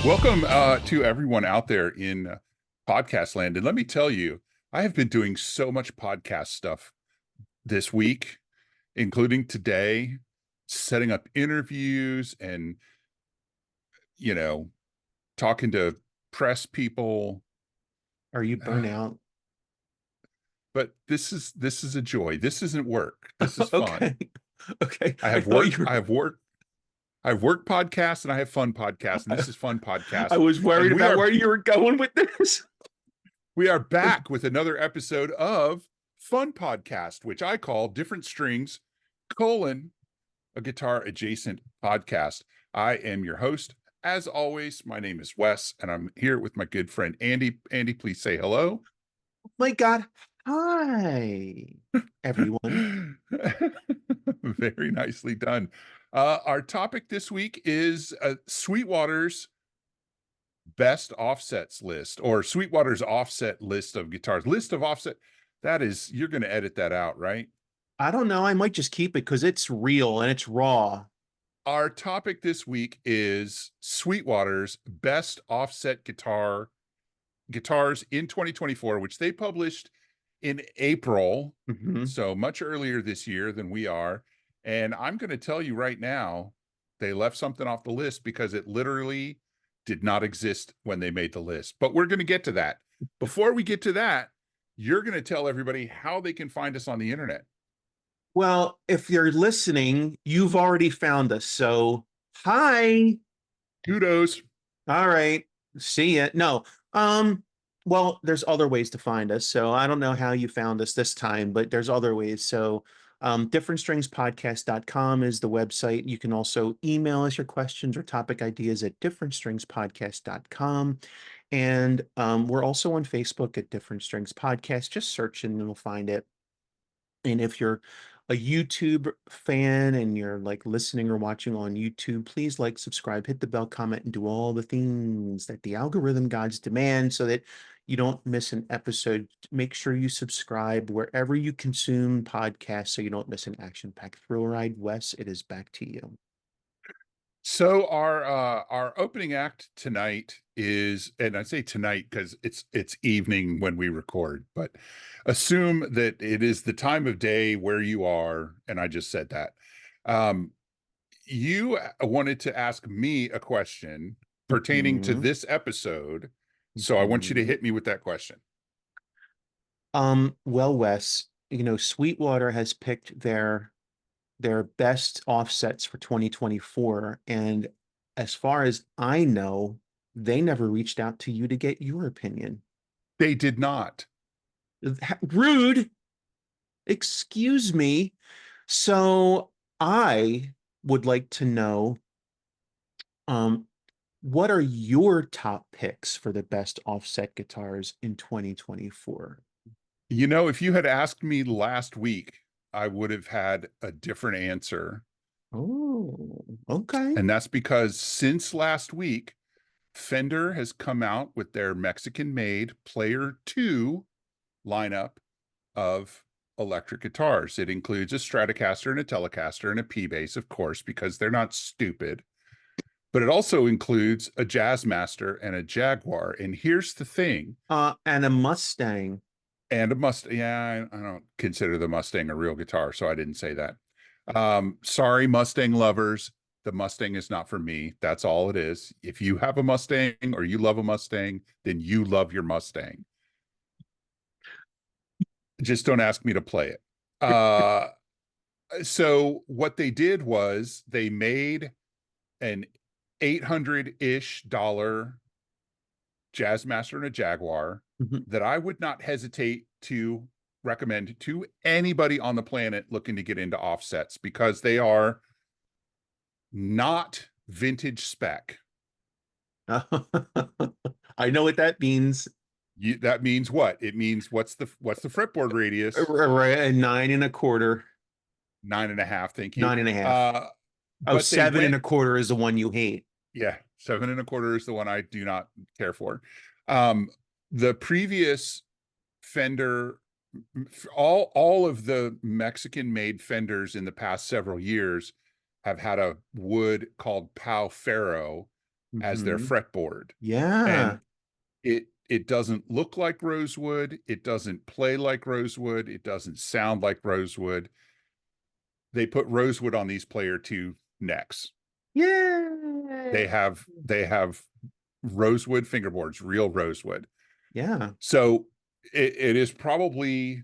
Welcome to everyone out there in podcast land. And let me tell you, I have been doing so much podcast stuff this week, including today, setting up interviews and, you know, talking to press people. Are you burnt out? But this is a joy. This isn't work. This is fun. Okay. Okay. I I have thought work. you I have work. I have work podcasts and I have fun podcasts, and were, this is fun I podcast. was worried And we about are where you were going with this. We are back with another episode of Fun Podcast, which I call Different Strings, a guitar adjacent podcast. I am your host. As always, my name is Wes, and I'm here with my good friend Andy. Andy, please say hello. My God. Hi, everyone. Very nicely done. Our topic this week is Sweetwater's best offsets list, or Sweetwater's offset list of guitars. List of offset. That is, you're going to edit that out, right? I don't know. I might just keep it because it's real and it's raw. Our topic this week is Sweetwater's best offset guitars in 2024, which they published in April, Mhm. so much earlier this year than we are. And I'm going to tell you right now, they left something off the list because it literally did not exist when they made the list. But we're going to get to that. Before we get to that, you're going to tell everybody how they can find us on the internet. Well, if you're listening, you've already found us. So, hi. Kudos. All right. See ya. No. Well, there's other ways to find us. So I don't know how you found us this time, but there's other ways. So differentstringspodcast.com is the website. You can also email us your questions or topic ideas at differentstringspodcast.com. And we're also on Facebook at Different Strings Podcast. Just search and you'll find it. And if you're a YouTube fan and you're like listening or watching on YouTube, please like, subscribe, hit the bell, comment, and do all the things that the algorithm gods demand so that you don't miss an episode. Make sure you subscribe wherever you consume podcasts so you don't miss an action-packed thrill ride. Wes, it is back to you. So our opening act tonight is, and I say tonight because it's evening when we record, but assume that it is the time of day where you are, and I just said that. You wanted to ask me a question pertaining to Mhm, this episode, so I want you to mhm. hit me with that question. Well, Wes, Sweetwater has picked their best offsets for 2024. And as far as I know, they never reached out to you to get your opinion. They did not. Rude. Excuse me. So I would like to know um, what are your top picks for the best offset guitars in 2024? You know, if you had asked me last week, I would have had a different answer. Oh, okay. And that's because since last week, Fender has come out with their Mexican made Player 2 lineup of electric guitars. It includes a Stratocaster and a Telecaster and a P bass, of course, because they're not stupid. But it also includes a Jazzmaster and a Jaguar. And here's the thing. And a Mustang. And a Mustang. Yeah, I don't consider the Mustang a real guitar, so I didn't say that. Sorry, Mustang lovers. The Mustang is not for me. That's all it is. If you have a Mustang or you love a Mustang, then you love your Mustang. Just don't ask me to play it. So what they did was they made an $800-ish Jazzmaster and a Jaguar Mhm. that I would not hesitate to recommend to anybody on the planet looking to get into offsets, because they are not vintage spec. I know what that means. That means what? It means what's the fretboard radius? Right, a 9 1/4. 9.5. Thank you. 9 1/2. Oh, But they seven and went, a quarter is the one you hate. yeah, 7.25 is the one I do not care for. The previous Fender, all of the Mexican made Fenders in the past several years have had a wood called Pau Ferro, as their Hmm. fretboard. Yeah. And it doesn't look like rosewood, it doesn't play like rosewood, it doesn't sound like rosewood. They put rosewood on these player 2 necks. Yeah. They have rosewood fingerboards, real rosewood. Yeah. So it is probably,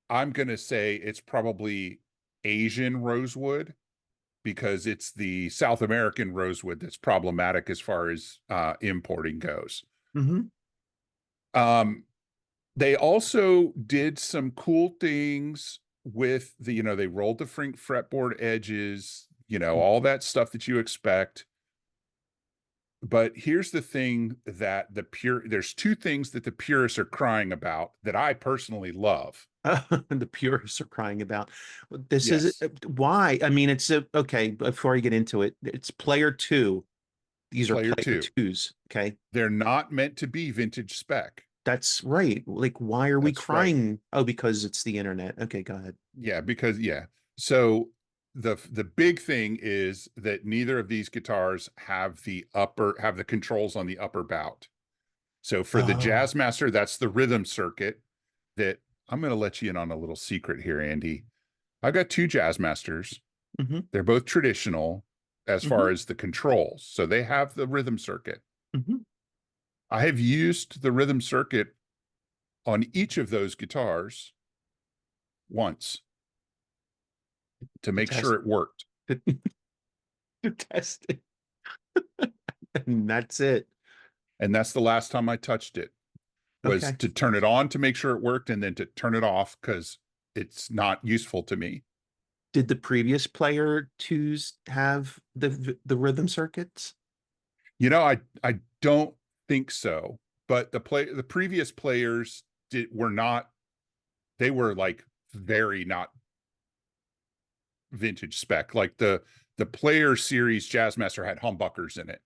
I'm going to say it's probably Asian rosewood, because it's the South American rosewood that's problematic as far as importing goes. Hmm. Um, they also did some cool things with the, they rolled the fretboard edges, all that stuff that you expect. But here's the thing that there's two things that the purists are crying about that I personally love. The purists are crying about. This is Yes. why. I mean, it's okay. Before you get into it, it's player two. These are Player player 2. twos. Okay. They're not meant to be vintage spec. That's right. Like, why are we That's right. crying? Oh, because it's the internet. Okay, go ahead. Yeah, because yeah. So the big thing is that neither of these guitars have the controls on the upper bout. So for the Oh. Jazzmaster, that's the rhythm circuit that I'm going to let you in on a little secret here, Andy. I've got two Jazzmasters. Hmm. They're both traditional as far Hmm. as the controls. So they have the rhythm circuit. Hmm. I have used the rhythm circuit on each of those guitars once to To make sure test it worked. to, to test it. And that's it. And that's the last time I touched it, was Okay. to turn it on to make sure it worked, and then to turn it off because it's not useful to me. Did the previous player twos have the rhythm circuits? I don't think so, but the previous players were not, they were like very not vintage spec. Like the player series Jazzmaster had humbuckers in it.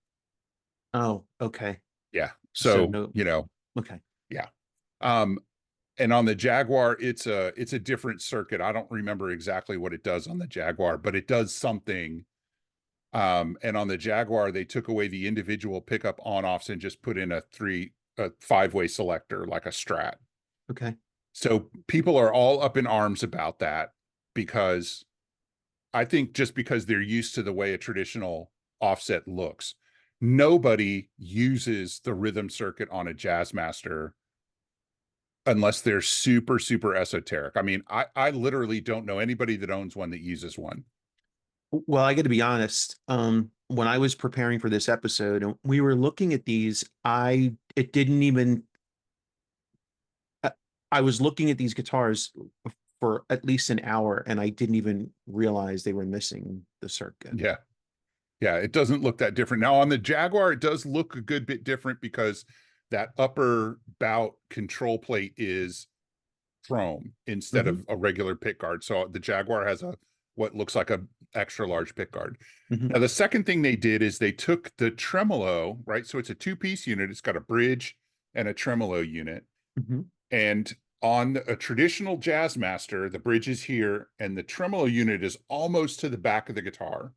Oh, okay. Yeah. So So, no. Okay. yeah. Um, and on the Jaguar, it's a different circuit. I don't remember exactly what it does on the Jaguar, but it does something. And on the Jaguar, they took away the individual pickup on-offs and just put in a 5-way selector like a Strat. Okay. So people are all up in arms about that, because I think just because they're used to the way a traditional offset looks. Nobody uses the rhythm circuit on a Jazzmaster unless they're super, super esoteric. I mean, I literally don't know anybody that owns one that uses one. Well, I got to be honest. When I was preparing for this episode and we were looking at these, it didn't even uh, I was looking at these guitars for at least an hour and I didn't even realize they were missing the circuit. Yeah. Yeah, it doesn't look that different. Now on the Jaguar, it does look a good bit different because that upper bout control plate is chrome instead Hmm. of a regular pick guard. So the Jaguar has a what looks like a extra large pick guard. Hmm. Now the second thing they did is they took the tremolo, right? So it's a two-piece unit. It's got a bridge and a tremolo unit. Hmm. And on a traditional Jazzmaster, the bridge is here and the tremolo unit is almost to the back of the guitar.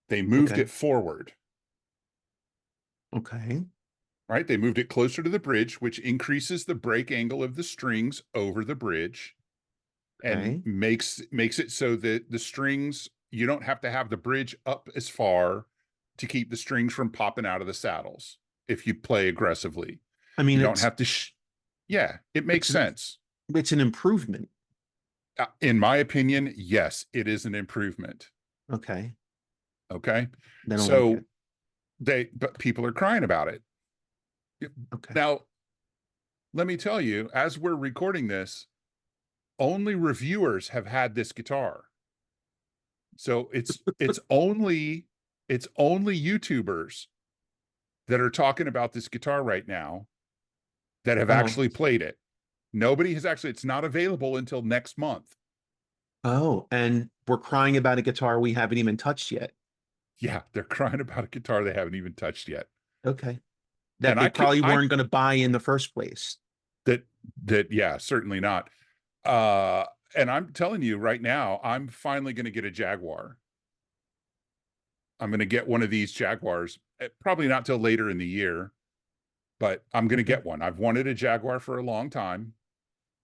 They moved Okay. it forward, Okay. right? They moved it closer to the bridge, which increases the break angle of the strings over the bridge and Okay. makes it so that the strings, you don't have to have the bridge up as far to keep the strings from popping out of the saddles if you play aggressively. I mean, You don't have to yeah, it makes it's an sense. it's an improvement. In my opinion, yes, it is an improvement. Okay. Okay. They don't like So it. but people are crying about it. Okay. Now, let me tell you, as we're recording this, only reviewers have had this guitar. So it's only YouTubers that are talking about this guitar right now that have Oh. actually played it. Nobody has actually, it's not available until next month. Oh, and we're crying about a guitar we haven't even touched yet. Yeah, they're crying about a guitar they haven't even touched yet. Okay. That And they I can probably I weren't going to buy in the first place. that that yeah, certainly not. Uh and I'm telling you right now, I'm finally going to get a Jaguar. I'm going to get one of these Jaguars, probably not till later in the year, but I'm going to Okay. get one. I've wanted a Jaguar for a long time,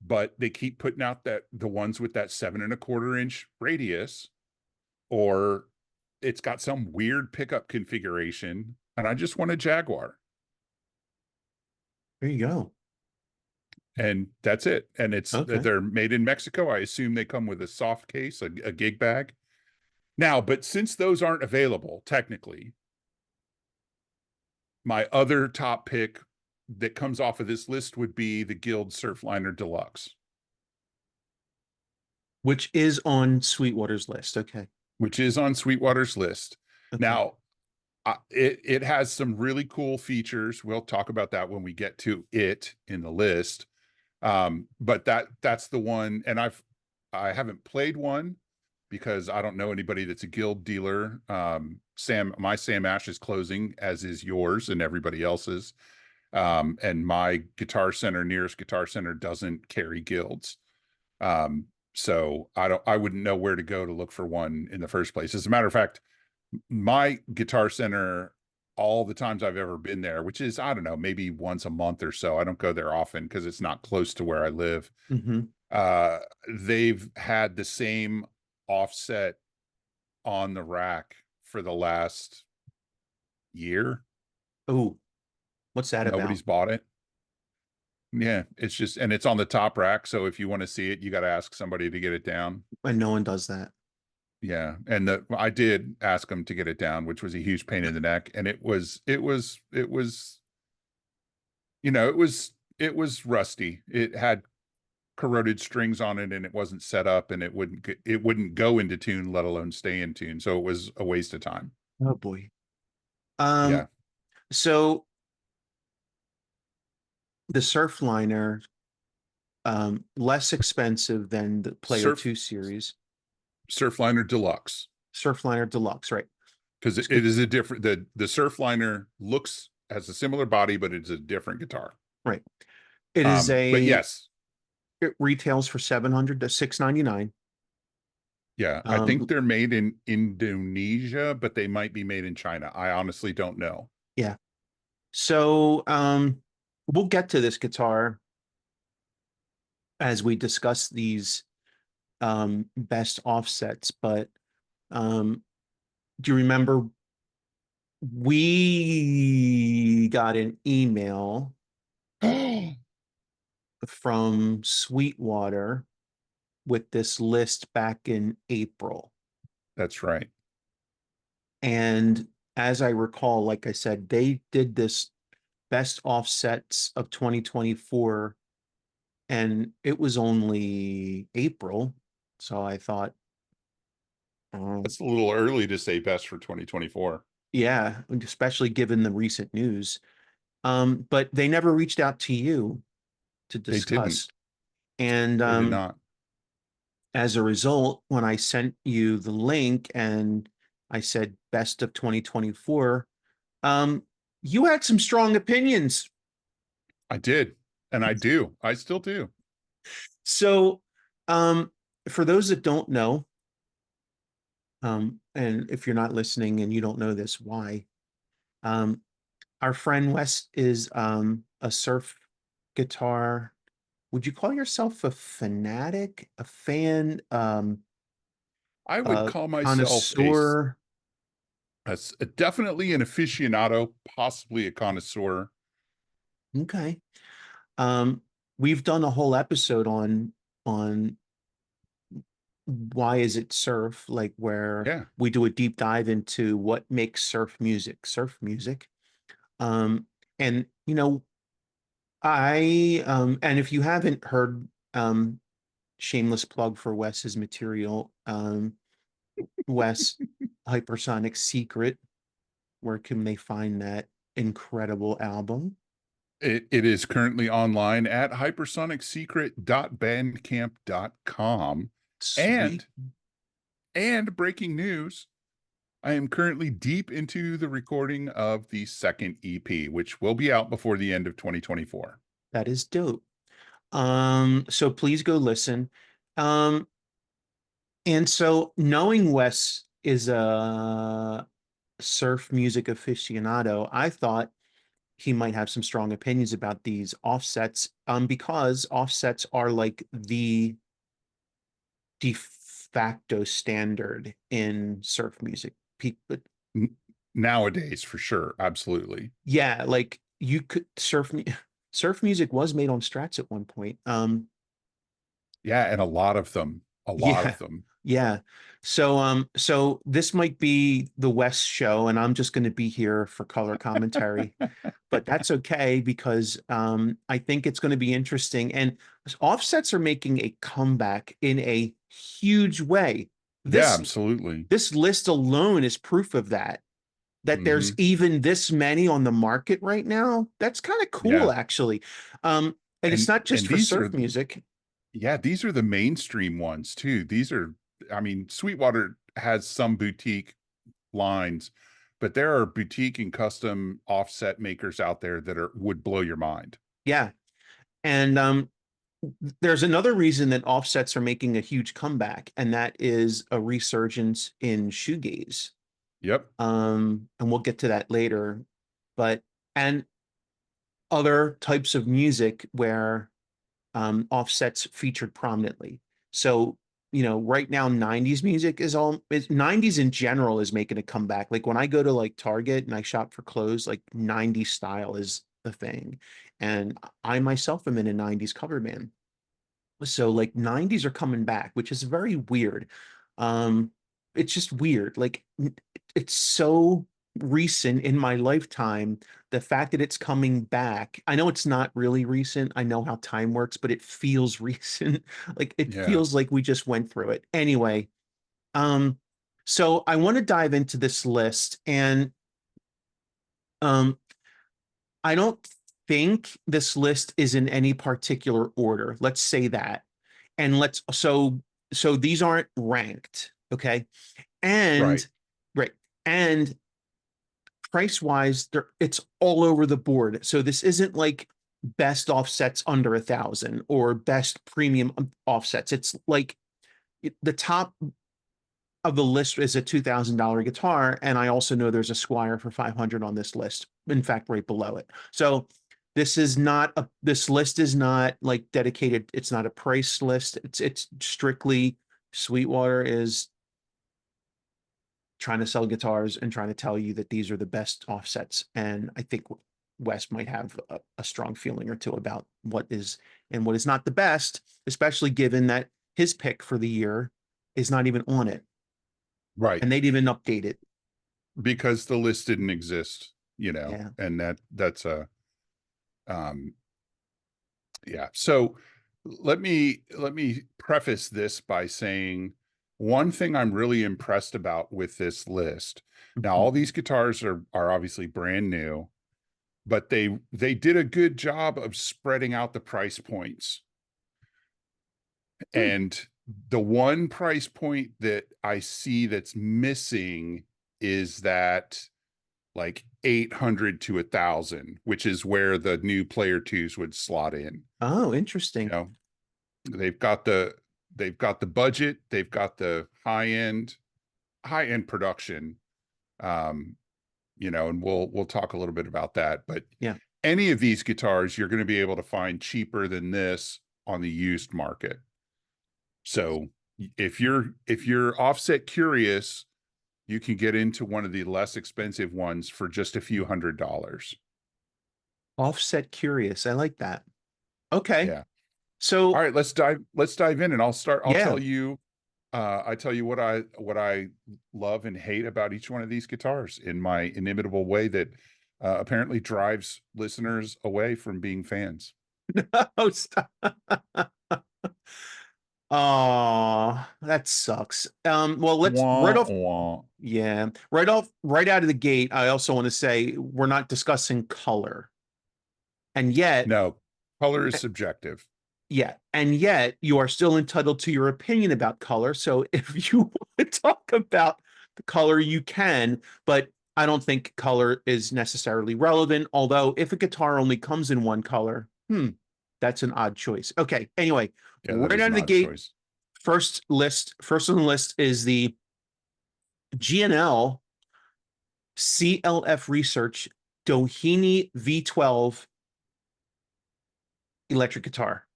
but they keep putting out that the ones with that 7.25 inch radius, or it's got some weird pickup configuration, and I just want a Jaguar. There you go. And that's it. And Okay. they're made in Mexico. I assume they come with a soft case, a gig bag. Now, but since those aren't available, technically, my other top pick that comes off of this list would be the Guild Surfliner Deluxe, Which is on Sweetwater's list. Okay. which is on Sweetwater's list. Okay. Now, it has some really cool features. We'll talk about that when we get to it in the list. But that's the one, and I haven't played one because I don't know anybody that's a guild dealer. My Sam Ash is closing, as is yours and everybody else's. And my nearest Guitar Center doesn't carry guilds. So I wouldn't know where to go to look for one in the first place. As a matter of fact, my Guitar Center, all the times I've ever been there, which is, I don't know, maybe once a month or so. I don't go there often because it's not close to where I live. Mm-hmm. They've had the same offset on the rack for the last year. Oh, what's that about? Nobody's bought it. Yeah, it's just, and it's on the top rack. So if you want to see it, you got to ask somebody to get it down. And no one does that. Yeah, and I did ask them to get it down, which was a huge pain in the neck, and it was rusty. It had corroded strings on it, and it wasn't set up, and it wouldn't go into tune, let alone stay in tune. So it was a waste of time. Oh boy. Yeah, So the Surfliner, less expensive than the Player surf 2 series. Surfliner Deluxe, Surfliner Deluxe, right? because it is a different, the Surfliner has a similar body, but it's a different guitar. Right. It is But yes, it retails for 700 to 699. yeah, I think they're made in Indonesia, but they might be made in China. I honestly don't know. Yeah. So we'll get to this guitar as we discuss these best offsets, but do you remember we got an email from Sweetwater with this list back in April? That's right. And as I recall, like I said, they did this best offsets of 2024, and it was only April. So I thought, That's a little early to say best for 2024. yeah, especially given the recent news. But they never reached out to you to They didn't. discuss. And They did not. as a result, when I sent you the link and I said best of 2024, you had some strong opinions. I did. And I do. I still do. So, for those that don't know, and if you're not listening and you don't know this, why? Um, our friend Wes is a surf guitar. Would you call yourself a fanatic, a fan, I would a call myself connoisseur? definitely an aficionado, possibly a connoisseur. Okay. Um, we've done a whole episode on why is it surf, like where Yeah. we do a deep dive into what makes surf music, surf music. Um, and and if you haven't heard, shameless plug for Wes's material, Wes Hypersonic Secret, where can they find that incredible album? It is currently online at hypersonicsecret.bandcamp.com. Sweet. And breaking news, I am currently deep into the recording of the second EP, which will be out before the end of 2024. That is dope. So please go listen. And so knowing Wes is surf music aficionado, I thought he might have some strong opinions about these offsets, because offsets are like the de facto standard in surf music. People, N- Nowadays, for sure. Absolutely. yeah, like you could surf music was made on Strats at one point. Yeah. And a lot of them, a lot Yeah. of them. Yeah. So this might be the West show, and I'm just going to be here for color commentary, but that's okay because I think it's going to be interesting. And offsets are making a comeback in a huge way. Yeah, This absolutely. this list alone is proof of that, that there's Hmm. even this many on the market right now. That's kind of cool, Yeah. actually. And it's not just And for these are, surf music. yeah, these are the mainstream ones too. These are, I mean, Sweetwater has some boutique lines, but there are boutique and custom offset makers out there that are would blow your mind. Yeah. And there's another reason that offsets are making a huge comeback, and that is a resurgence in shoegaze. Yep. And we'll get to that later. But and other types of music where offsets featured prominently. So, right now 90s music is 90s in general is making a comeback. Like when I go to like Target and I shop for clothes, like 90s style is the thing. And I myself am in a 90s cover band. So like 90s are coming back, which is very weird. Um, it's just weird. Like it's so recent in my lifetime. The fact that it's coming back, I know it's not really recent. I know how time works, but it feels recent. Like it Yeah. feels like we just went through it. Anyway, um, so I want to dive into this list, and um, I don't think this list is in any particular order. Let's say that. And so these aren't ranked, okay? Right. And right. And price wise, it's all over the board. So this isn't like best offsets under 1,000 or best premium offsets. It's like the top of the list is a $2,000 guitar, and I also know there's a Squire for 500 on this list. In fact, right below it. So this list is not like dedicated. It's not a price list. It's strictly Sweetwater is trying to sell guitars and trying to tell you that these are the best offsets. And I think Wes might have a strong feeling or two about what is and what is not the best, especially given that his pick for the year is not even on it, Right. and they'd even update it. Because the list didn't exist, Yeah. and that's a um yeah. So let me preface this by saying one thing I'm really impressed about with this list. Now, Mhm. all these guitars are obviously brand new, but they did a good job of spreading out the price points. Hmm. And the one price point that I see that's missing is that like 800 to 1,000, which is where the new player twos would slot in. Oh, You interesting. know, they've got the they've got the budget, they've got the high end production. Um, and we'll talk a little bit about that. But Yeah. any of these guitars you're going to be able to find cheaper than this on the used market. So if you're offset curious, you can get into one of the less expensive ones for just a few $100s. Offset curious. I like that. Okay. Yeah. All So right, let's dive in, and I'll yeah. tell you I tell you what I love and hate about each one of these guitars in my inimitable way that apparently drives listeners away from being fans. Oh, stop. Oh, that sucks. Well, let's right Wah, off. wah. Yeah, right out of the gate, I also want to say we're not discussing color. And yet, No, color is subjective. and yet you are still entitled to your opinion about color. So if you want to talk about the color, you can, but I don't think color is necessarily relevant. Although if a guitar only comes in one color, that's an odd choice. Okay, anyway, Yeah, that right is out an of the odd gate, choice. first on the list is the G&L CLF Research Doheny V12 electric guitar.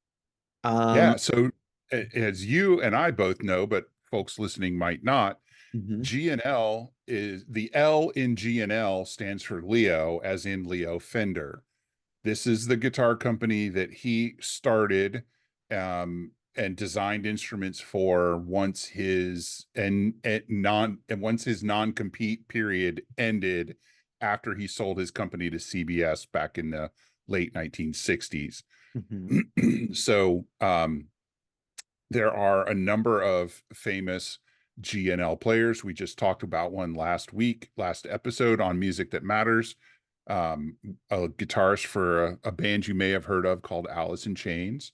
Yeah. So as you and I both know, but folks listening might not, Mhm, G&L is the L in G&L stands for Leo, as in Leo Fender. This is the guitar company that he started and designed instruments for once his once his non-compete period ended after he sold his company to CBS back in the late 1960s. mhm. So there are a number of famous GNL players. We just talked about one last episode on Music That Matters. A guitarist for a band you may have heard of called Alice in Chains.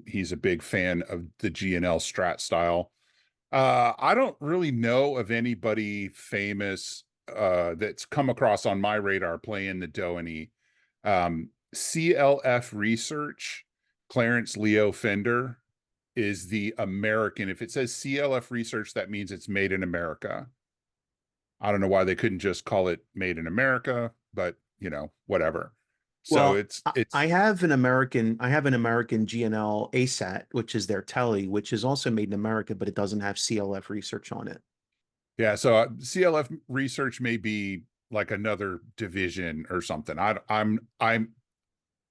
He's a big fan of the GNL Strat style. I don't really know of anybody famous that's come across on my radar playing the Doheny. CLF Research, Clarence Leo Fender is the American. If it says CLF Research, that means it's made in America. I don't know why they couldn't just call it Made in America, but whatever. So Well, it's I it's have an American GNL ASAT, which is their Telly, which is also made in America, but it doesn't have CLF Research on it. yeah. So CLF Research may be like another division or something. I'm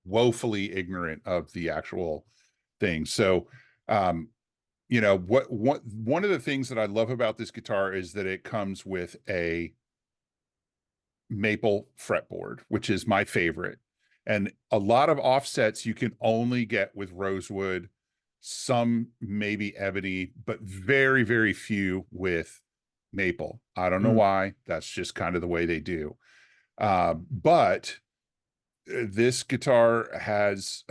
woefully ignorant of the actual thing. So what one of the things that I love about this guitar is that it comes with a maple fretboard, which is my favorite. And a lot of offsets you can only get with rosewood, some maybe ebony, but very, very few with maple. I don't know Mm, why. That's just kind of the way they do. But this guitar has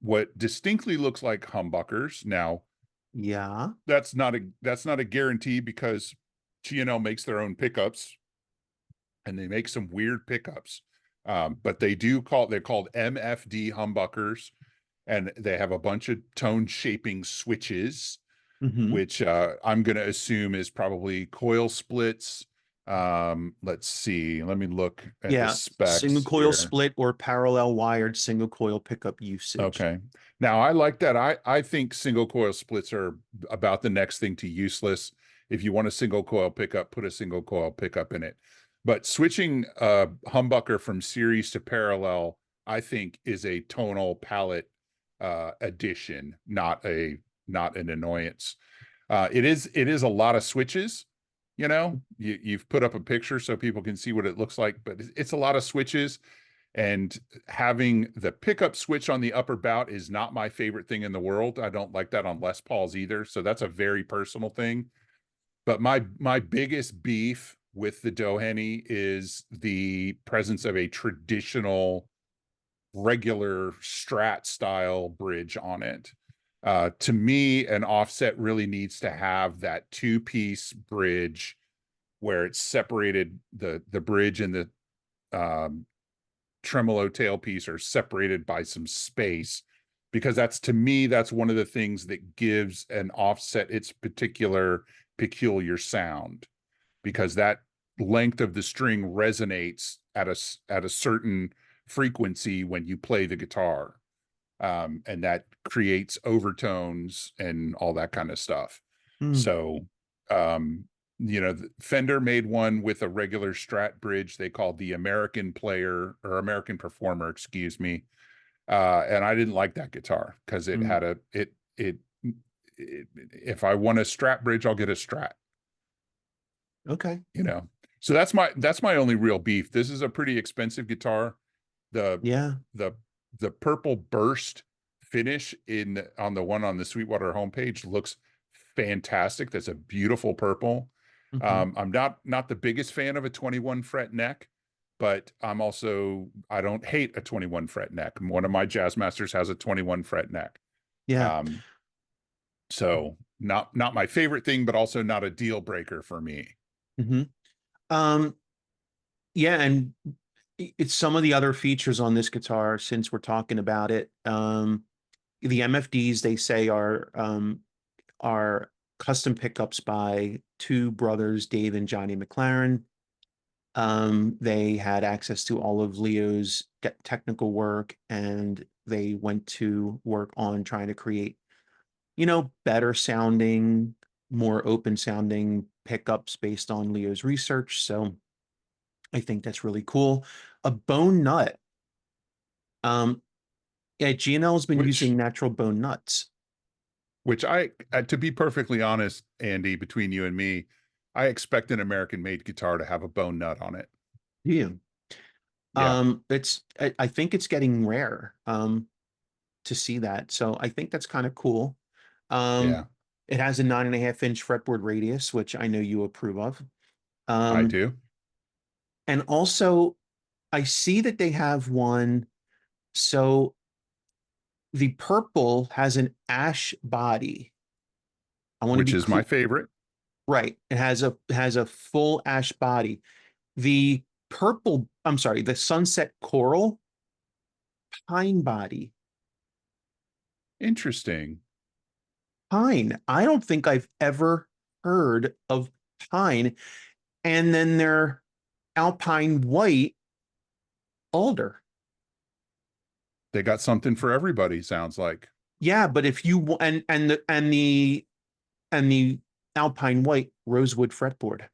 what distinctly looks like humbuckers. Now, yeah. that's not a guarantee because G&L makes their own pickups and they make some weird pickups. But they're called MFD humbuckers, and they have a bunch of tone shaping switches, Hmm. which I'm going to assume is probably coil splits. Let's see. Let me look at the Yeah. Single specs coil here. split or parallel wired single coil pickup usage. Okay. Now I like that. I think single coil splits are about the next thing to useless. If you want a single coil pickup, put a single coil pickup in it. But switching a humbucker from series to parallel, I think, is a tonal palette addition, not an annoyance. It is a lot of switches. You've put up a picture so people can see what it looks like, but it's a lot of switches. And having the pickup switch on the upper bout is not my favorite thing in the world. I don't like that on Les Pauls either. So that's a very personal thing. But my biggest beef with the Doheny is the presence of a traditional regular Strat style bridge on it. To me, an offset really needs to have that two-piece bridge where it's separated, the bridge and the um, tremolo tailpiece are separated by some space, because to me that's one of the things that gives an offset its particular peculiar sound, because that length of the string resonates at a certain frequency when you play the guitar, and that creates overtones and all that kind of stuff. Mm, So, Fender made one with a regular Strat bridge they called the American Player, or American Performer, excuse me. And I didn't like that guitar because it mm. had if I want a Strat bridge, I'll get a Strat, Okay. you know. So that's my only real beef. This is a pretty expensive guitar. The Yeah. the the purple burst finish on the one on the Sweetwater homepage looks fantastic. That's a beautiful purple. Hmm. I'm not the biggest fan of a 21 fret neck, but I don't hate a 21 fret neck. One of my jazz masters has a 21 fret neck. Yeah. Um, so not my favorite thing, but also not a deal breaker for me. Hmm. Um, yeah, and it's some of the other features on this guitar, since we're talking about it. The MFDs, they say, are custom pickups by two brothers, Dave and Johnny McLaren. They had access to all of Leo's technical work, and they went to work on trying to create, better sounding, more open sounding pickups based on Leo's research. So I think that's really cool. A bone nut. Um, yeah, G&L has been which using natural bone nuts. to be perfectly honest, Andy, between you and me, I expect an American-made guitar to have a bone nut on it. Yeah. Yeah, I think it's getting rare to see that. So I think that's kind of cool. yeah, It has a 9.5-inch fretboard radius, which I know you approve of. I Um, do. and also I see that they have one. So the purple has an ash body. I want to Which be is my clear. favorite. Right. It has a full ash body. The purple, I'm sorry, the sunset coral pine body. Interesting. Pine. I don't think I've ever heard of pine. And then their alpine white alder. They got something for everybody, sounds like. Yeah, but if you and the alpine white rosewood fretboard.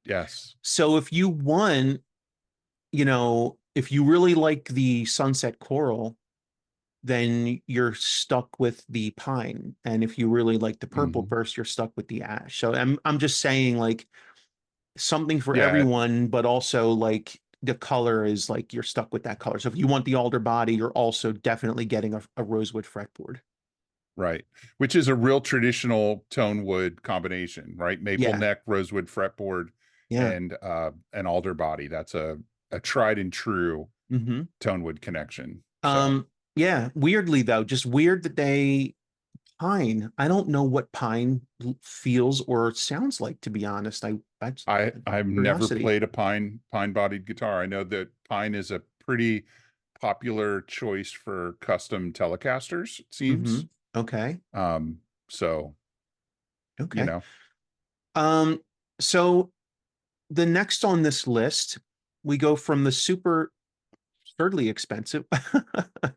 Yes. So if you want, if you really like the sunset coral, then you're stuck with the pine. And if you really like the purple Mhm. burst, you're stuck with the ash. So I'm just saying, like, something for Yeah, everyone, but also like the color is like you're stuck with that color. So if you want the alder body, you're also definitely getting a rosewood fretboard. right. Which is a real traditional tone wood combination, right? Maple Yeah. neck, rosewood fretboard, Yeah. and an alder body. That's a tried and true Hmm. tone wood connection. So Yeah. Weirdly though, just weird that they pine. I don't know what pine feels or sounds like, to be honest. That's I've never curiosity. played a pine bodied guitar. I know that pine is a pretty popular choice for custom Telecasters, it Hmm. seems. Okay. Um, so you Okay. know, Um, so the next on this list, we go from the super absurdly expensive yeah,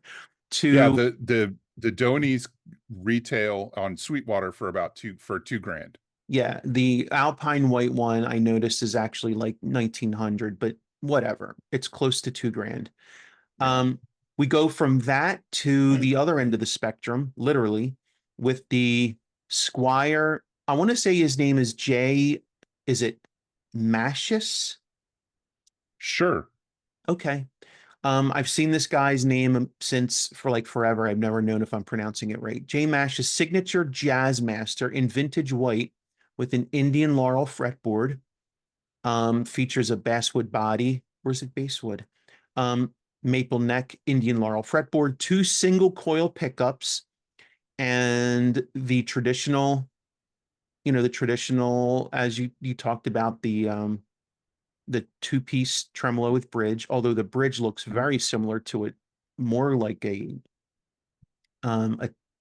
to, the Donys retail on Sweetwater for about 2 grand. yeah, the Alpine white one I noticed is actually like 1900, but whatever. It's close to 2 grand. Yeah. Um, we go from that to the other end of the spectrum, literally, with the Squire. I want to say his name is Jay. Is it Mashus? Sure. Okay. I've seen this guy's name since for like forever. I've never known if I'm pronouncing it right. J Mash's signature jazz master in vintage white with an Indian laurel fretboard. Features a basswood body. Where's it basswood? Um, Maple neck, Indian laurel fretboard, two single coil pickups, and the traditional, as you talked about, the two-piece tremolo with bridge, although the bridge looks Uh-huh. very similar to it, more like a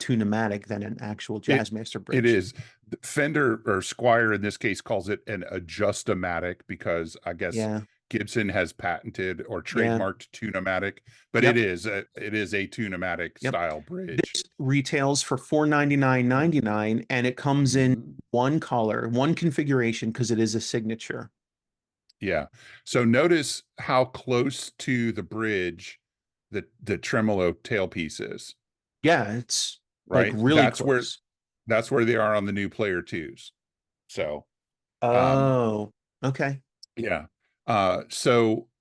tunematic than an actual It Jazzmaster it bridge. is. Fender or Squire in this case calls it an adjustomatic because I guess Yeah, Gibson has patented or yeah, trademarked tunematic, but yep, it is a tunematic yep. style bridge. This retails for 499.99, and it comes in Mhm. one color, one configuration, because it is a signature. Yeah. So notice how close to the bridge the tremolo tailpiece is, Yeah, it's like right? really close. That's where they are on the new player twos. So um Oh, okay. yeah.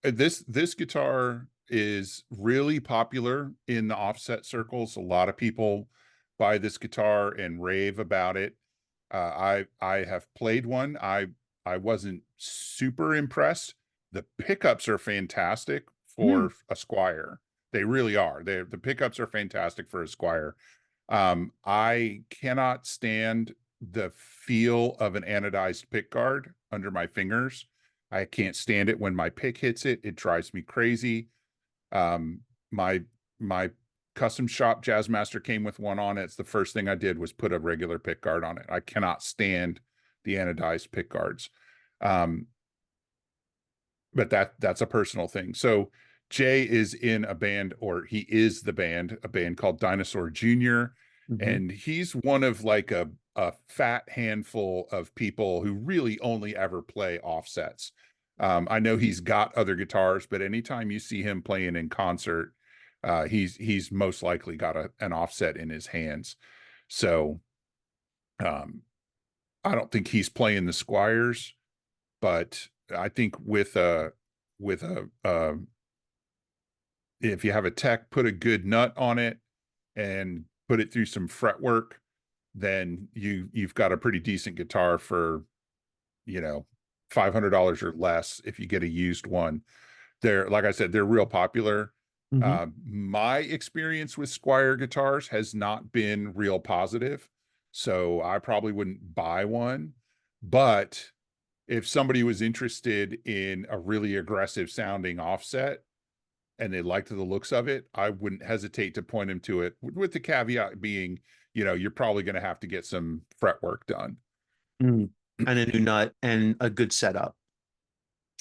This guitar is really popular in the offset circles. A lot of people buy this guitar and rave about it. I have played one. I wasn't super impressed. The pickups are fantastic Hmm. for a Squire. They really are. The pickups are fantastic for a Squire. I cannot stand the feel of an anodized pick guard under my fingers. I can't stand it when my pick hits it. It drives me crazy. Um, my my custom shop Jazzmaster came with one on it. It's the first thing I did was put a regular pick guard on it. I cannot stand the anodized pick guards. Um, but that's a personal thing. So Jay is in a band, or he is the band, a band called Dinosaur Jr. Hmm. And he's one of like a fat handful of people who really only ever play offsets. I know he's got other guitars, but anytime you see him playing in concert, he's most likely got an offset in his hands. So um, I don't think he's playing the Squires, but I think with a if you have a tech, put a good nut on it and put it through some fretwork, then you've got a pretty decent guitar for, you know, $500 or less if you get a used one. They're, like I said, they're real popular. Hmm. My experience with Squire guitars has not been real positive, so I probably wouldn't buy one. But if somebody was interested in a really aggressive sounding offset and they liked the looks of it, I wouldn't hesitate to point them to it, with the caveat being, you know, you're probably going to have to get some fretwork done. Mm. And a new nut and a good setup.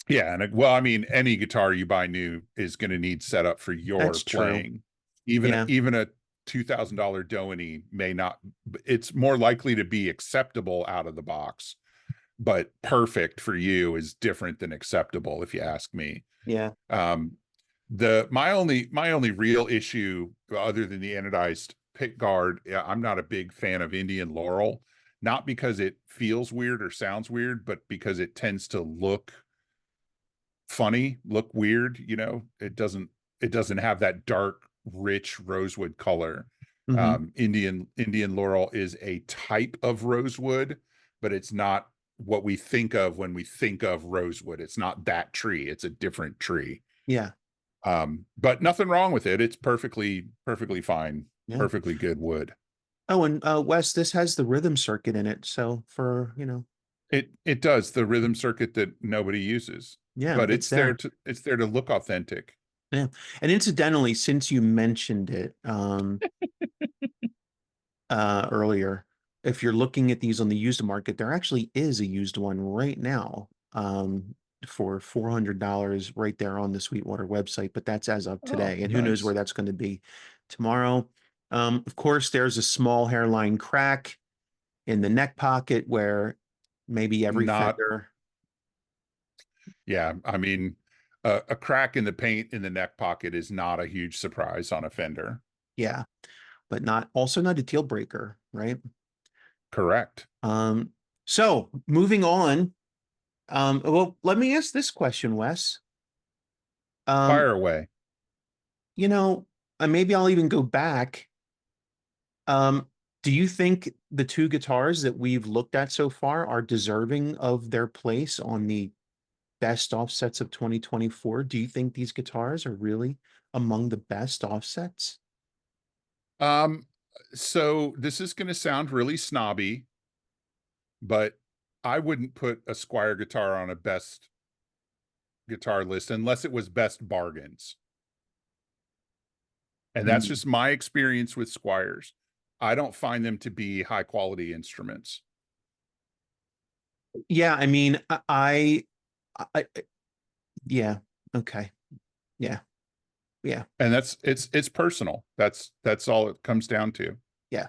Yeah, and well, I mean, any guitar you buy new is going to need setup for your That's true. playing. Even Yeah. even a $2,000 Doheny may not. It's more likely to be acceptable out of the box, but perfect for you is different than acceptable, if you ask me. Yeah. Um, my only real issue, other than the anodized pick guard, I'm not a big fan of Indian Laurel, not because it feels weird or sounds weird, but because it tends to look funny, look weird. You know, it doesn't have that dark, rich rosewood color. Hmm. Indian Laurel is a type of rosewood, but it's not what we think of when we think of rosewood. It's not that tree. It's a different tree. Yeah. But nothing wrong with it. It's perfectly fine, Yeah. perfectly good wood. Oh, and Wes, this has the rhythm circuit in it. So for, It does, the rhythm circuit that nobody uses, yeah, but it's there. it's there to look authentic. Yeah. And incidentally, since you mentioned it earlier, if you're looking at these on the used market, there actually is a used one right now for $400 right there on the Sweetwater website, but that's as of Oh, today. And who knows where nice. that's going to be tomorrow. Of course, there's a small hairline crack in the neck pocket where maybe every Not, Fender, yeah, I mean, a crack in the paint in the neck pocket is not a huge surprise on a Fender. yeah, but not a deal breaker, right? Correct. Um, so moving on. Well, let me ask this question, Wes. Um, Fire away. you know, maybe I'll even go back. Um, do you think the two guitars that we've looked at so far are deserving of their place on the best offsets of 2024? Do you think these guitars are really among the best offsets? Um, so this is going to sound really snobby, but I wouldn't put a Squire guitar on a best guitar list unless it was best bargains. And that's Mm. just my experience with Squires. I don't find them to be high quality instruments. Yeah, I mean, yeah, okay, yeah, yeah, And it's personal. That's all it comes down to. yeah.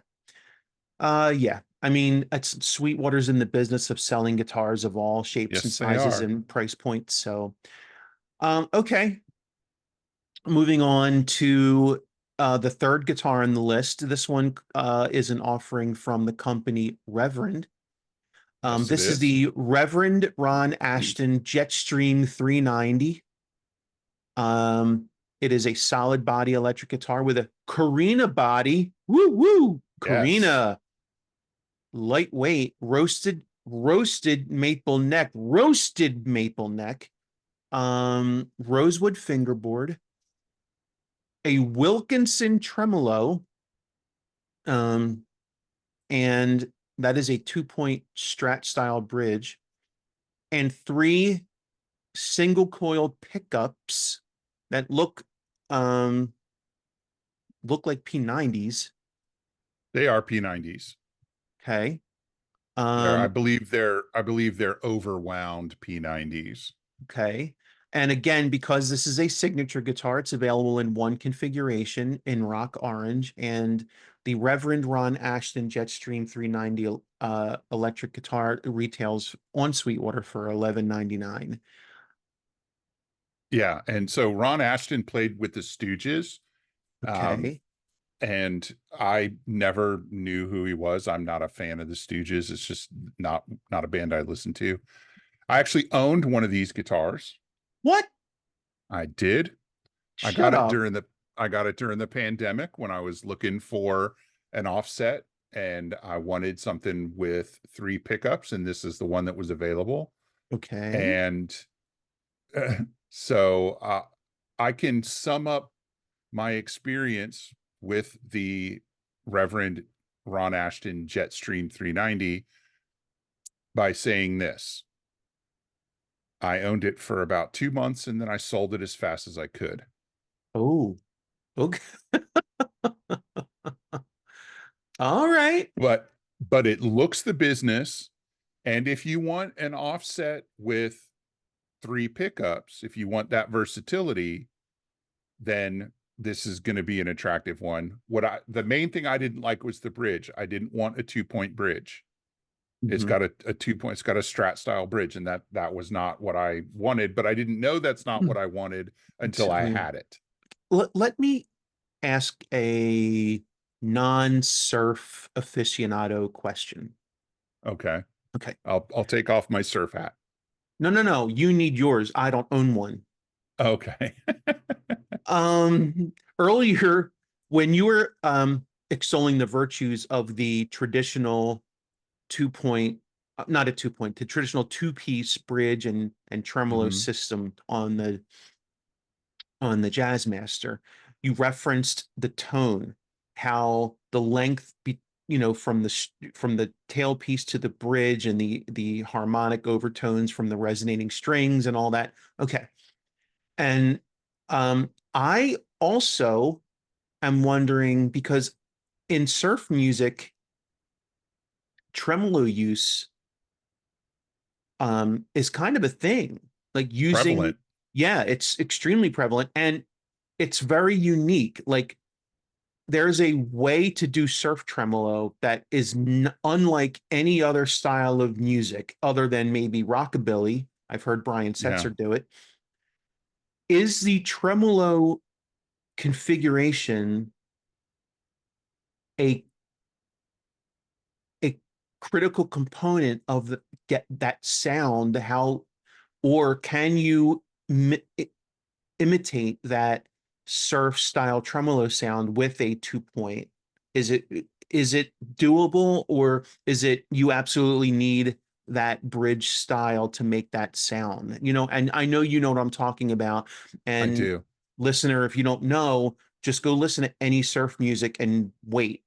Yeah. I mean, it's Sweetwater's in the business of selling guitars of all shapes and Yes, they sizes are. and price points. So, okay. Moving on to the third guitar on the list. This one is an offering from the company Reverend. Yes, it This is is. the Reverend Ron Ashton Jetstream 390. Um, it is a solid body electric guitar with a Carina body. Woo woo, Yes. Carina. Lightweight, roasted maple neck, rosewood fingerboard, a Wilkinson tremolo, um, and that is a 2-point Strat style bridge, and three single coil pickups that um look like P90s. They are P90s. Okay. They're I Um, believe they're I believe they're overwound P90s. okay. And again, because this is a signature guitar, it's available in one configuration in rock orange. And the Reverend Ron Ashton Jetstream 390 electric guitar retails on Sweetwater for $11.99. Yeah, and so Ron Ashton played with the Stooges, um, Okay. and I never knew who he was. I'm not a fan of the Stooges. It's just not a band I listen to. I actually owned one of these guitars. What? I did. I Shut got it up. during the I got it during the pandemic when I was looking for an offset and I wanted something with three pickups, and this is the one that was available. Okay. And uh, so I can sum up my experience with the Reverend Ron Ashton Jetstream 390 by saying this. I owned it for about 2 months and then I sold it as fast as I could. Oh, okay. All right. But it looks the business. And if you want an offset with three pickups, if you want that versatility, then this is going to be an attractive one. The main thing I didn't like was the bridge. I didn't want a 2-point bridge. It's Mhm. got a 2 point, it's got a Strat style bridge, and that was not what I wanted, but I didn't know that's not what I wanted until I To- had it. let me ask a non-surf aficionado question. Okay. Okay. I'll take off my surf hat. No, no, no. You need yours. I don't own one. Okay. Earlier, when you were extolling the virtues of the traditional 2-point, not a 2-point, the traditional two-piece bridge and tremolo Hmm. system on the Jazzmaster, you referenced the tone, how the length from the tailpiece to the bridge and the harmonic overtones from the resonating strings and all that. Okay. And I also am wondering because in surf music, tremolo use is kind of a thing. Like using, Prevalent. yeah, it's extremely prevalent and it's very unique. Like there's a way to do surf tremolo that is unlike any other style of music other than maybe rockabilly. I've heard Brian Yeah. Setzer do it. Is the tremolo configuration a a critical component of the get that sound? How or can you imitate that surf style tremolo sound with a 2-point? Is it is it doable or is it you absolutely need that bridge style to make that sound? And I know you know what I'm talking about. I And do. listener, if you don't know, just go listen to any surf music and wait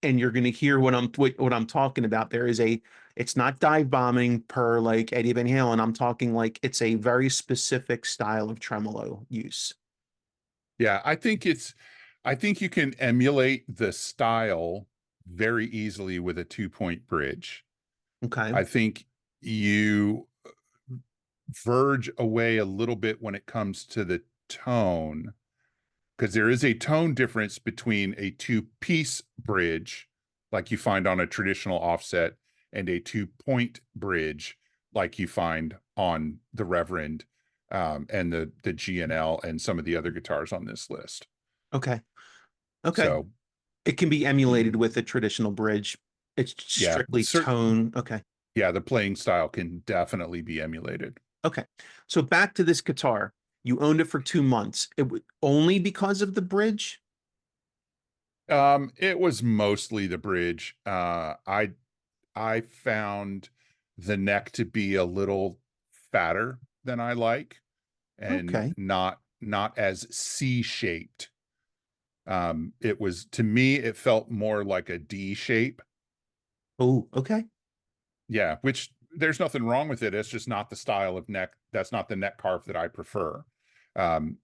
and you're going to hear what I'm talking about. It's not dive bombing per like Eddie Van Halen. I'm talking like it's a very specific style of tremolo use. Yeah, I think you can emulate the style very easily with a 2-point bridge. Okay. I think you verge away a little bit when it comes to the tone, because there is a tone difference between a two-piece bridge, like you find on a traditional offset, and a 2-point bridge, like you find on the Reverend, and the GNL and some of the other guitars on this list. Okay. Okay. So It can be emulated with a traditional bridge. It's yeah, strictly tone. Okay. yeah, the playing style can definitely be emulated. Okay. So back to this guitar. You owned it for 2 months. It was only because of the bridge? It was mostly the bridge. I found the neck to be a little fatter than I like, and Okay. not as C-shaped. It was, to me, it felt more like a D shape. Oh, okay. Yeah, which there's nothing wrong with it. It's just not the style of neck. That's not the neck carve that I prefer. Um,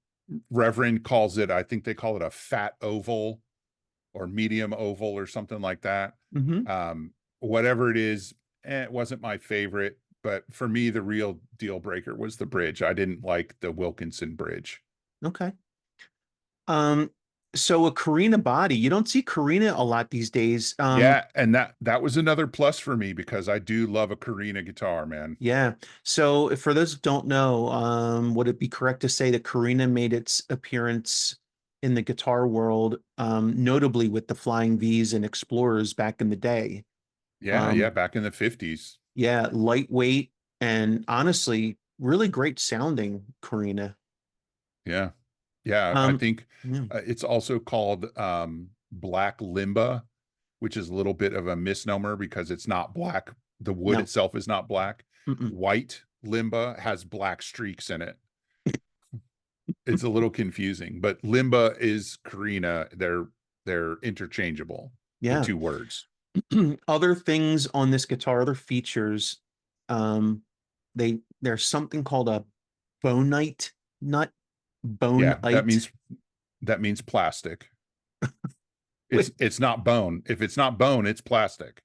Reverend calls it, I think they call it a fat oval or medium oval or something like that. Hmm. Whatever it is, it wasn't my favorite, but for me, the real deal breaker was the bridge. I didn't like the Wilkinson bridge. Okay. Um, so a Carina body, you don't see Carina a lot these days. Yeah, and that was another plus for me because I do love a Carina guitar, man. Yeah. So for those who don't know, would it be correct to say that Carina made its appearance in the guitar world, notably with the Flying V's and Explorers back in the day? Yeah, yeah, Um, back in the 50s. yeah, lightweight and honestly, really great sounding Carina. Yeah. Yeah, I Um, think yeah, it's also called black limba, which is a little bit of a misnomer because it's not black. The wood no. itself is not black. Mm-mm. White limba has black streaks in it. It's a little confusing, but limba is Karina. They're interchangeable, the Yeah. two words. Other things on this guitar, other features, um, there's something called a bonite nut, Yeah, bonite. that means plastic. Wait, It's not bone. If it's not bone, it's plastic.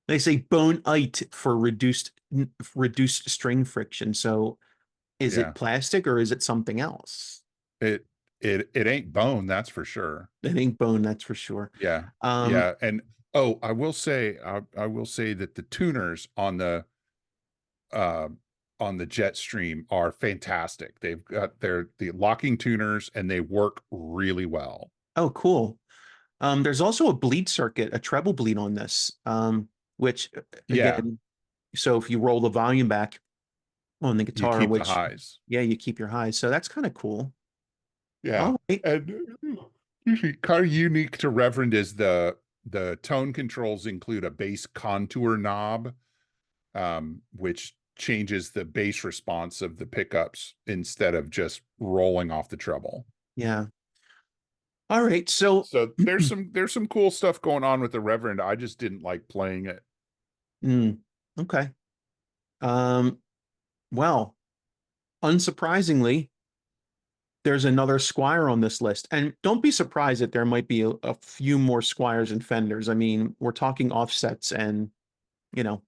they say bonite for reduced string friction. So is it Yeah. plastic or is it something else? It it ain't bone, that's for sure. I think bone, that's for sure. Yeah. Um, Yeah, and oh, I will say that the tuners uh on the Jetstream are fantastic. They've got the locking tuners and they work really well. oh, cool. There's also a bleed circuit, a treble bleed on this, which Yeah, again, so if you roll the volume back on the you guitar, keep the which highs. yeah, you keep your highs. So that's kind of cool. Yeah. All right. And usually kind of unique to Reverend is the tone controls include a bass contour knob, which changes the bass response of the pickups instead of just rolling off the treble. Yeah. All right. So, So there's some cool stuff going on with the Reverend. I just didn't like playing it. mm, okay. Um, well, unsurprisingly, there's another Squire on this list. And don't be surprised that there might be a few more Squires and Fenders. I mean, we're talking offsets and, you know,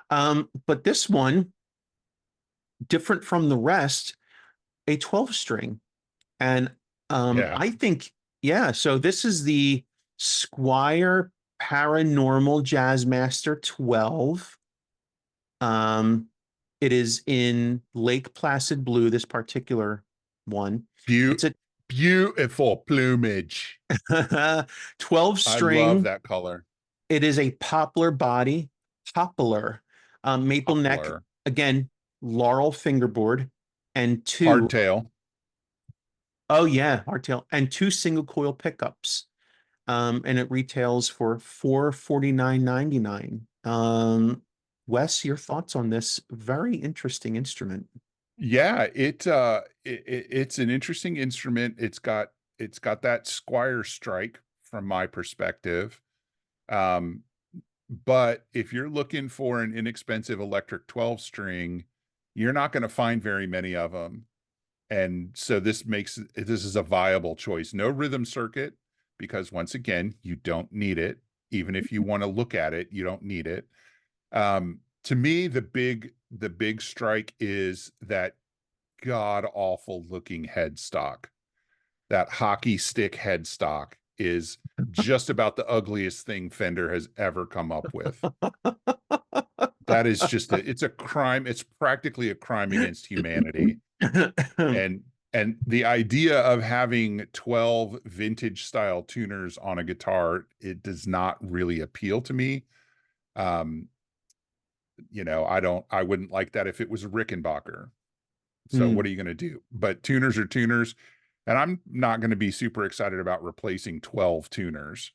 but this one, different from the rest, a 12 string. And Yeah. I think, yeah, so this is the Squire Paranormal Jazzmaster 12. Um, it is in Lake Placid blue, this particular one. Beau It's a Beautiful plumage. 12 I love string. that color. It is a poplar body, poplar, maple neck, Poplar. again, laurel fingerboard, and two, Hardtail. oh yeah, hardtail, and two single coil pickups. And it retails for $449.99. Wes, your thoughts on this very interesting instrument? Yeah, it's an interesting instrument. It's got that Squire strike from my perspective. Um, but if you're looking for an inexpensive electric 12 string, you're not going to find very many of them. And so this is a viable choice. No rhythm circuit, because once again, you don't need it. Even if you want to look at it, you don't need it. To me, the big strike is that god awful looking headstock. That hockey stick headstock is just about the ugliest thing Fender has ever come up with. That is just it's a crime. It's practically a crime against humanity. And the idea of having 12 vintage style tuners on a guitar, it does not really appeal to me. Um, I wouldn't like that if it was a Rickenbacker. So what Hmm. are you going to do? But tuners are tuners, and I'm not going to be super excited about replacing 12 tuners.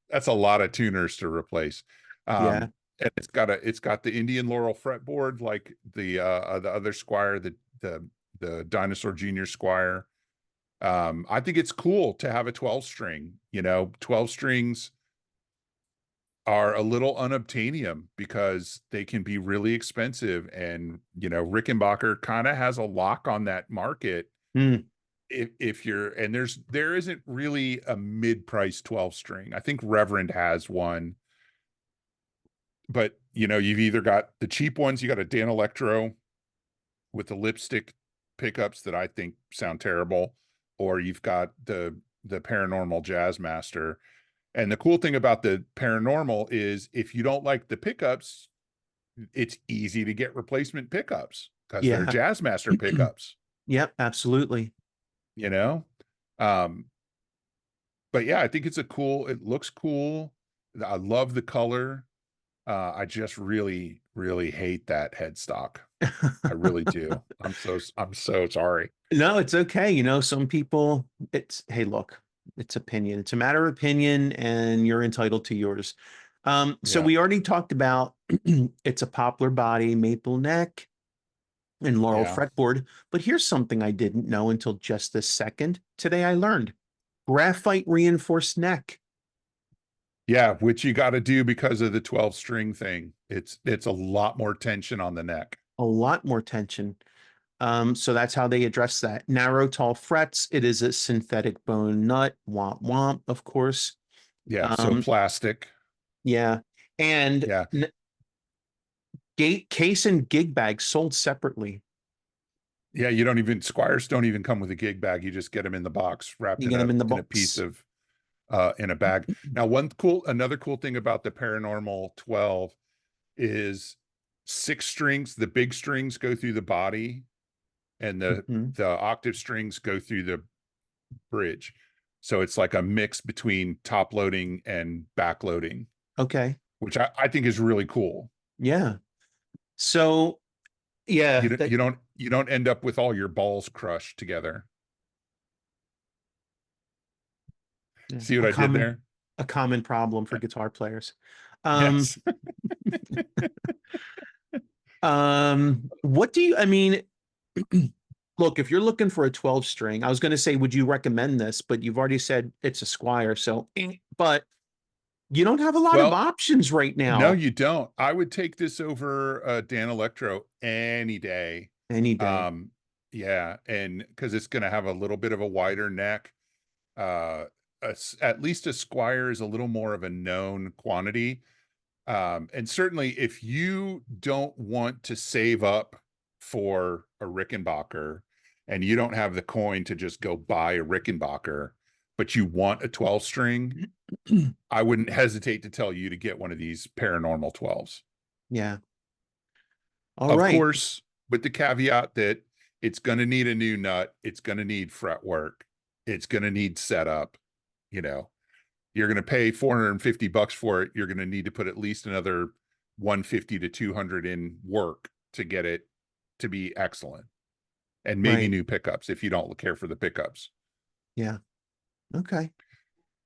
That's a lot of tuners to replace. Yeah. And it's got the Indian Laurel fretboard like the other Squire, the Dinosaur Junior Squire. I think it's cool to have a 12 string. 12 strings are a little unobtainium because they can be really expensive, and Rickenbacker kind of has a lock on that market. Hmm. If you're and there isn't really a mid-price 12 string. I think Reverend has one, but you've either got the cheap ones, you got a Dan Electro with the lipstick pickups that I think sound terrible, or you've got the Paranormal Jazzmaster. And the cool thing about the Paranormal is if you don't like the pickups, it's easy to get replacement pickups because they're Yeah. Jazzmaster pickups, Yep, absolutely. you know? Um, but yeah, I think it looks cool. I love the color. I just really, really hate that headstock. I really do. I'm so sorry. No, it's okay. Some people, hey, look, it's opinion. It's a matter of opinion, and you're entitled to yours. So Yeah. we already talked about it's a poplar body, maple neck, and laurel Yeah. fretboard. But here's something I didn't know until just this second. Today I learned graphite reinforced neck. Yeah, which you got to do because of the 12 string thing. It's a lot more tension on the neck. A lot more tension. So that's how they address that. Narrow, tall frets. It is a synthetic bone nut. Womp womp, of course. Yeah, so Um, plastic. yeah. And Yeah. gate case and gig bags sold separately. Yeah, Squires don't even come with a gig bag. You just get them in the box, wrapped You get them in the in a piece box. of in a bag. Now, another cool thing about the Paranormal 12 is six strings, the big strings go through the body and Mhm. the octave strings go through the bridge. So it's like a mix between top loading and back loading, Okay. which I think is really cool. Yeah. So yeah, that You don't end up with all your balls crushed together. yeah, See what I did there? a common problem for guitar players. Um, Yes. what do you, I mean, look, if you're looking for a 12 string, I was going to say, would you recommend this? But you've already said it's a Squire. So, but you don't have a lot of Well, options right no, now. you don't. I would take this over Dan Electro any day. Any day. Um, yeah, and because it's going to have a little bit of a wider neck. Uh, at least a Squire is a little more of a known quantity. And certainly if you don't want to save up for a Rickenbacker and you don't have the coin to just go buy a Rickenbacker, but you want a 12 string, I wouldn't hesitate to tell you to get one of these Paranormal 12s. Yeah. All Of right. course, with the caveat that it's going to need a new nut, it's going to need fretwork, it's going to need setup, you know. You're going to pay $450 for it. You're going to need to put at least another 150 to 200 in work to get it to be excellent. And maybe Right. new pickups if you don't care for the pickups. Yeah. Okay.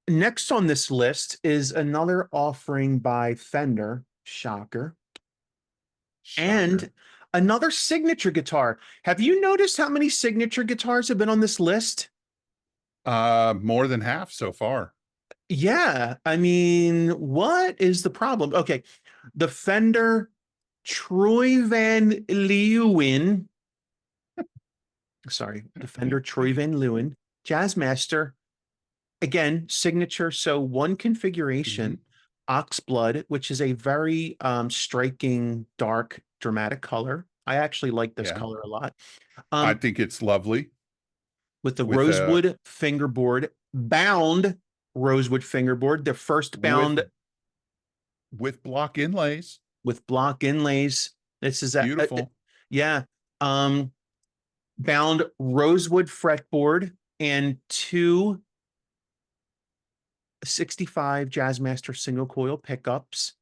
Next on this list is another offering by Fender, shocker, and Shocker. another signature guitar. Have you noticed how many signature guitars have been on this list? More than half so far. Yeah, I mean, what is the problem? Okay, the Fender Troy Van Leeuwen, sorry, the Fender Troy Van Leeuwen Jazzmaster, again, signature. So one Mhm. configuration, Oxblood, which is a very striking, dark, dramatic color. I actually like this Yeah. color a lot. I Um, think it's lovely with the with rosewood fingerboard, bound rosewood fingerboard, the first with bound block inlays. with block inlays. This is Beautiful. yeah. Um, bound rosewood fretboard and two 65 Jazzmaster single coil pickups.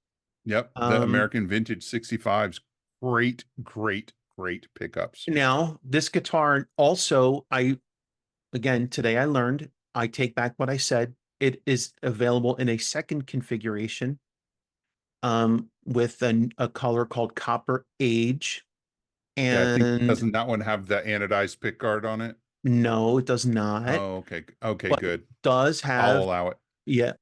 Yep. The Um, American Vintage 65s. Great, great, great pickups. now this guitar also, again, today I learned, I take back what I said. It is available in a second configuration, with a color called Copper Age. Yeah, I think And doesn't that one have the anodized pick guard on it? no, it does not, Oh, okay. Okay, but it good. does I'll have, allow it. yeah,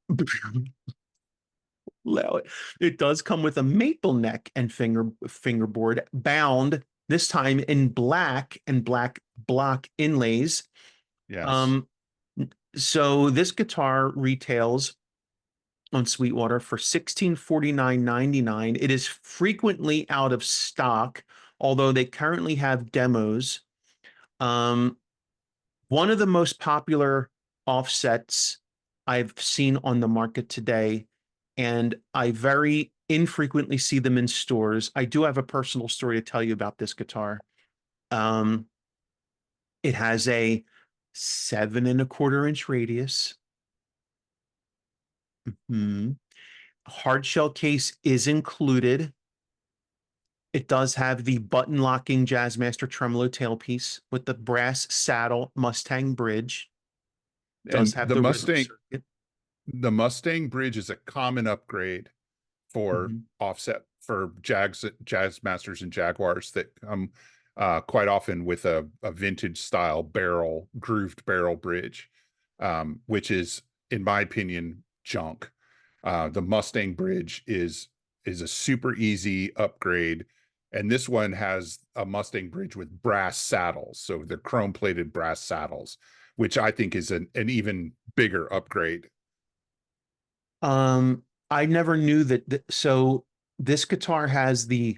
allow it. It does come with a maple neck and fingerboard bound, this time in black and black block inlays. Yes. Um, so this guitar retails on Sweetwater for 1649.99. It is frequently out of stock, although they currently have demos. Um, One of the most popular offsets I've seen on the market today, and I very infrequently see them in stores. I do have a personal story to tell you about this guitar. Um, it has a 7.25 inch radius. Mhm. Hard shell case is included. It does have the button locking Jazzmaster tremolo tailpiece with the brass saddle Mustang bridge. Does And have the rhythm circuit. the Mustang bridge is a common upgrade for Mhm. offset for jazz masters and Jaguars that come quite often with a vintage style barrel, grooved barrel bridge, which is, in my opinion, junk. The Mustang bridge is a super easy upgrade, and this one has a Mustang bridge with brass saddles, so they're chrome plated brass saddles, which I think is an even bigger upgrade. Um, I never knew that. So this guitar has the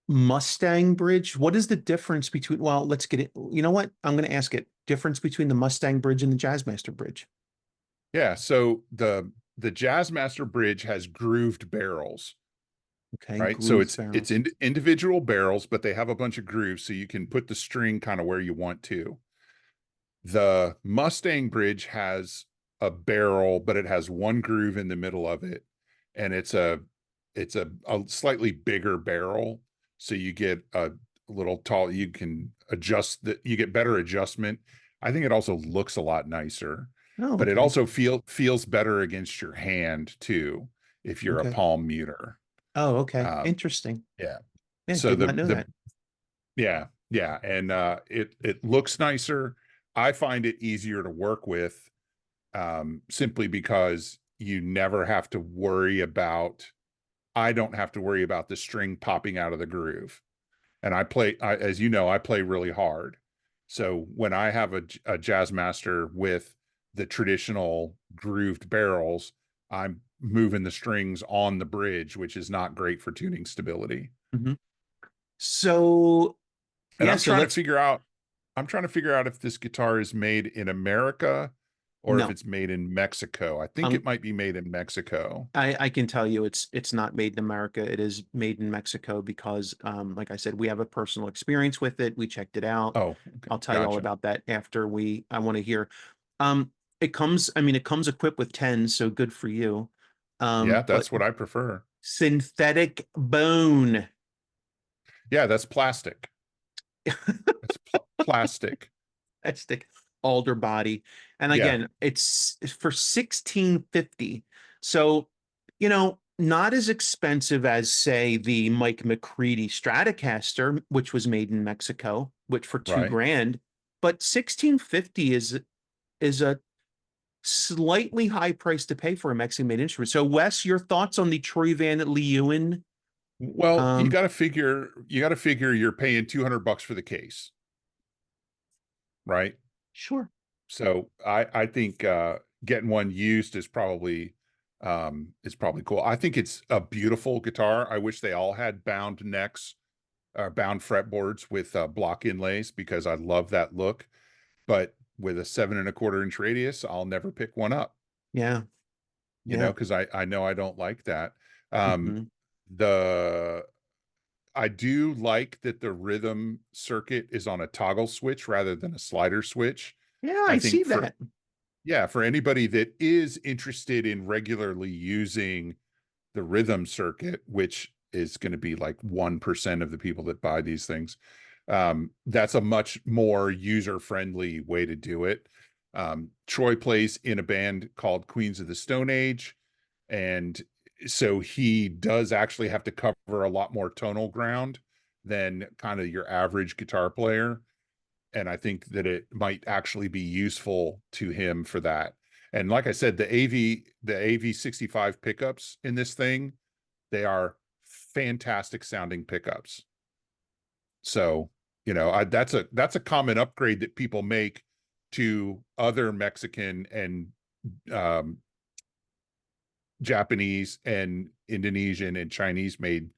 Mustang bridge. What is the difference between, well, let's get it. You know what? I'm going to ask it. Difference between the Mustang bridge and the Jazzmaster bridge. Yeah, so the Jazzmaster bridge has grooved barrels, Okay, right? So groove it's barrels. individual barrels, but they have a bunch of grooves, so you can put the string kind of where you want to. The Mustang bridge has a barrel, but it has one groove in the middle of it, and it's a slightly bigger barrel, so you get a little tall. You can adjust you get better adjustment. I think it also looks a lot nicer, Oh, but it okay. also feels better against your hand too if you're a Okay. palm muter. Oh, okay. Um, Interesting. yeah. Yeah, So did not know the that. yeah, yeah, and it looks nicer. I find it easier to work with, simply because you never have to worry about. I don't have to worry about the string popping out of the groove, and as you know, I play really hard. So when I have a Jazz Master with the traditional grooved barrels, I'm moving the strings on the bridge, which is not great for tuning stability. Mhm. So, And yeah, so let's, I'm trying to figure out if this guitar is made in America or if no, it's made in Mexico. I think it um, might be made in Mexico. I can tell you it's not made in America. It is made in Mexico because, like I said, we have a personal experience with it. We checked it out. Oh, okay. I'll tell you all Gotcha. about that after I want to hear. It comes, I mean, it comes equipped with 10, so good for you. Yeah, But that's what I prefer. synthetic bone. Yeah, that's plastic. That's plastic. Stick alder body. And Yeah, again, it's for 1650. So, not as expensive as say the Mike McCready Stratocaster, which was made in Mexico, which for two right. grand, but 1650 is a slightly high price to pay for a Mexican made instrument. So Wes, your thoughts on the Troy Van Leeuwen? Well, Um, you got to figure you're paying $200 for the case, right? sure. So I think getting one used is probably cool. I think it's a beautiful guitar. I wish they all had bound necks, bound fretboards with block inlays because I love that look. But with a 7.25 inch radius, I'll never pick one up, Yeah, yeah. because I know I don't like that. Um, Mhm. the I do like that the rhythm circuit is on a toggle switch rather than a slider switch. Yeah, I I see think that. for anybody that is interested in regularly using the rhythm circuit, which is going to be like 1% of the people that buy these things, that's a much more user-friendly way to do it. Troy plays in a band called Queens of the Stone Age, and so he does actually have to cover a lot more tonal ground than kind of your average guitar player, and I think that it might actually be useful to him for that. And like I said, the AV65 pickups in this thing, they are fantastic sounding pickups. So, that's a common upgrade that people make to other Mexican and um, Japanese and Indonesian and Chinese made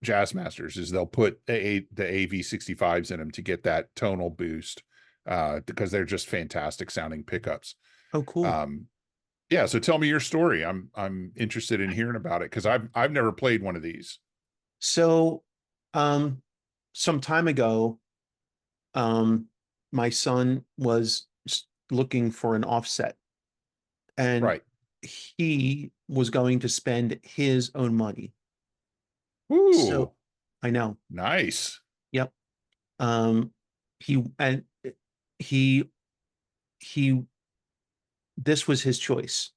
jazz masters is they'll put the AV65s in them to get that tonal boost, because they're just fantastic sounding pickups. Oh, cool. Um, yeah, so tell me your story. I'm interested in hearing about it because I've never played one of these. So, um, some time ago, um, my son was looking for an offset, and Right. he was going to spend his own money. So Ooh, I know. nice. Yep. Um, he and he he this was his choice.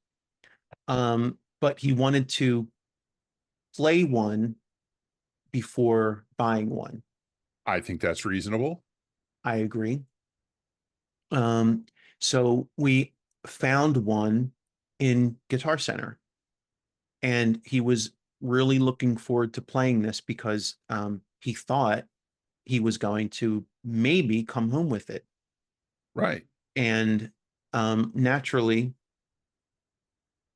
But he wanted to play one before buying one. I think that's reasonable. I agree. Um, so we found one in Guitar Center, and he was really looking forward to playing this because he thought he was going to maybe come home with it. Right. And naturally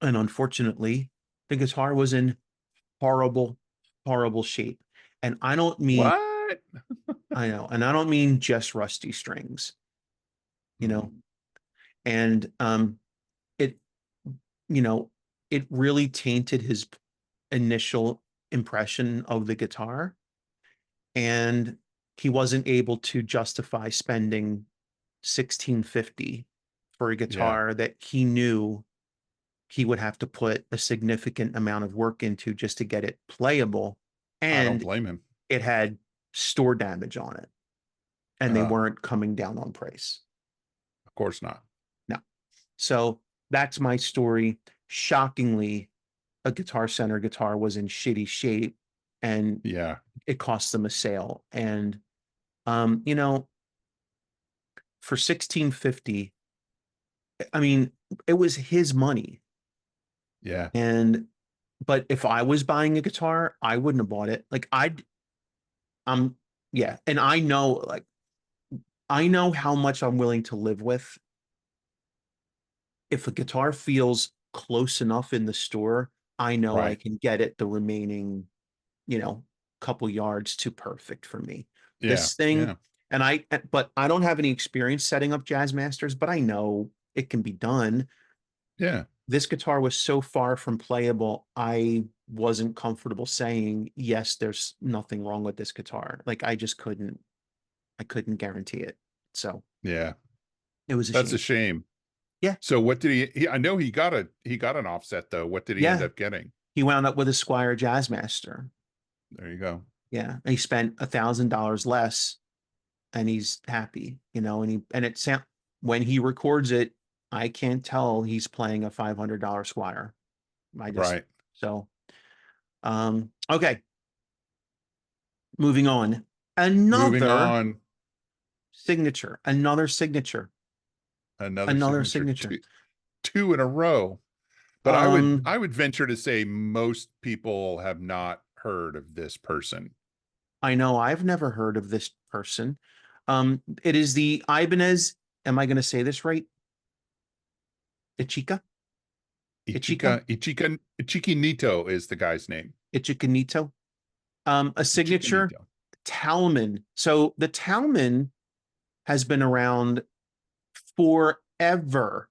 and unfortunately, the guitar was in horrible, horrible shape. And I don't mean, What? I know, and I don't mean just rusty strings, you know, Hmm. and it, you know, it really tainted his initial impression of the guitar. And he wasn't able to justify spending 1650 for a Yeah, guitar that he knew he would have to put a significant amount of work into just to get it playable. I don't And blame him. it had store damage on it, and they Uh, weren't coming down on price. of course not. No. So that's my story. Shockingly, a Guitar Center guitar was in shitty shape, and Yeah. it cost them a sale. And for 1650, I mean, it was his money. Yeah. And but if I was buying a guitar, I wouldn't have bought it. Like I'm yeah, and I know how much I'm willing to live with. If a guitar feels close enough in the store, I know I Right. can get it the remaining, you know, couple yards to perfect for me. Yeah. This thing, Yeah. but I don't have any experience setting up jazz masters, but I know it can be done. Yeah. This guitar was so far from playable, I wasn't comfortable saying, yes, there's nothing wrong with this guitar. Like I couldn't guarantee it. So Yeah. it was a That's a shame. shame. Yeah. So what did I know he got an offset though. What did he end Yeah. up getting? He wound up with a Squire Jazzmaster. There you go. Yeah. And he spent $1,000 less, and he's happy, and it sound when he records it, I can't tell he's playing a $500 Squire. I just Right. so okay, moving on. Moving Another on, signature, another signature, another another signature, signature. two in a row. But Um, I would venture to say most people have not heard of this person. I know I've never heard of this person. It is the Ibanez. Am I going to say this right? Ichika? Ichika? Ichikanito is the guy's name. Ichikanito? A signature Ichikanito. Talman. So the Talman has been around forever.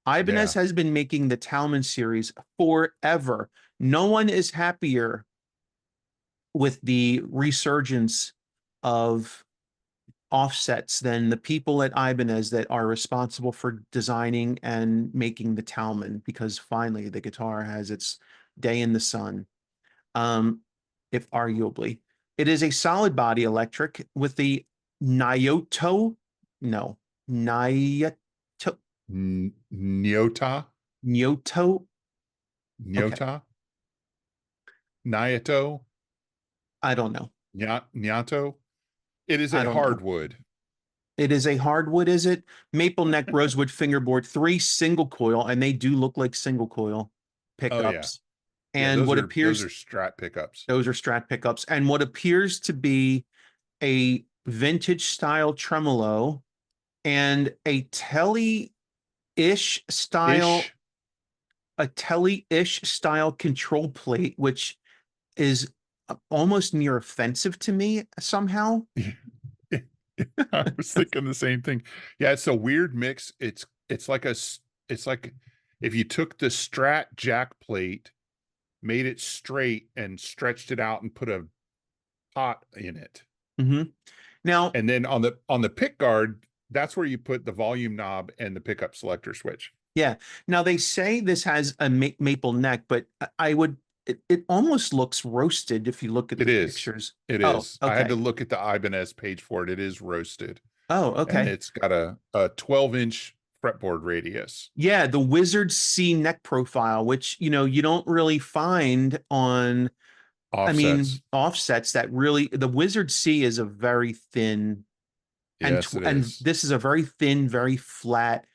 Ibanez Yeah. has been making the Talman series forever. No one is happier with the resurgence of offsets than the people at Ibanez that are responsible for designing and making the Talman, because finally the guitar has its day in the sun. Um, if arguably. It is a solid body electric with the Nyoto, no, Nyoto, Nyota, Nyoto. Okay, Nyota, Nyato, I don't know. Nyato. It is I a don't know. hardwood. It is a hardwood, is it? Maple neck rosewood fingerboard, 3 single coil, and they do look like single coil Oh yeah. pickups. Yeah, And what those are appears, Strat pickups. those are Strat pickups, and what appears to be a vintage style tremolo and a telly ish style Ish. a Tele-ish style control plate, which is almost near offensive to me somehow. I was thinking the same thing. Yeah, it's a weird mix. It's like it's like if you took the Strat jack plate, made it straight and stretched it out and put a pot in it. Hmm. Now, And then on the pick guard, that's where you put the volume knob and the pickup selector switch. yeah. Now they say this has a maple neck, but I would it almost looks roasted if you look at It the is. pictures. It Oh, is. I had to okay. look at the Ibanez page for it. It is roasted. Oh, And okay. it's got a 12-inch fretboard radius. Yeah, the Wizard C neck profile, which you don't really find on, I mean, Offsets. offsets that really, the Wizard C is a very thin, Yes, it and is. this is a very thin, very flat.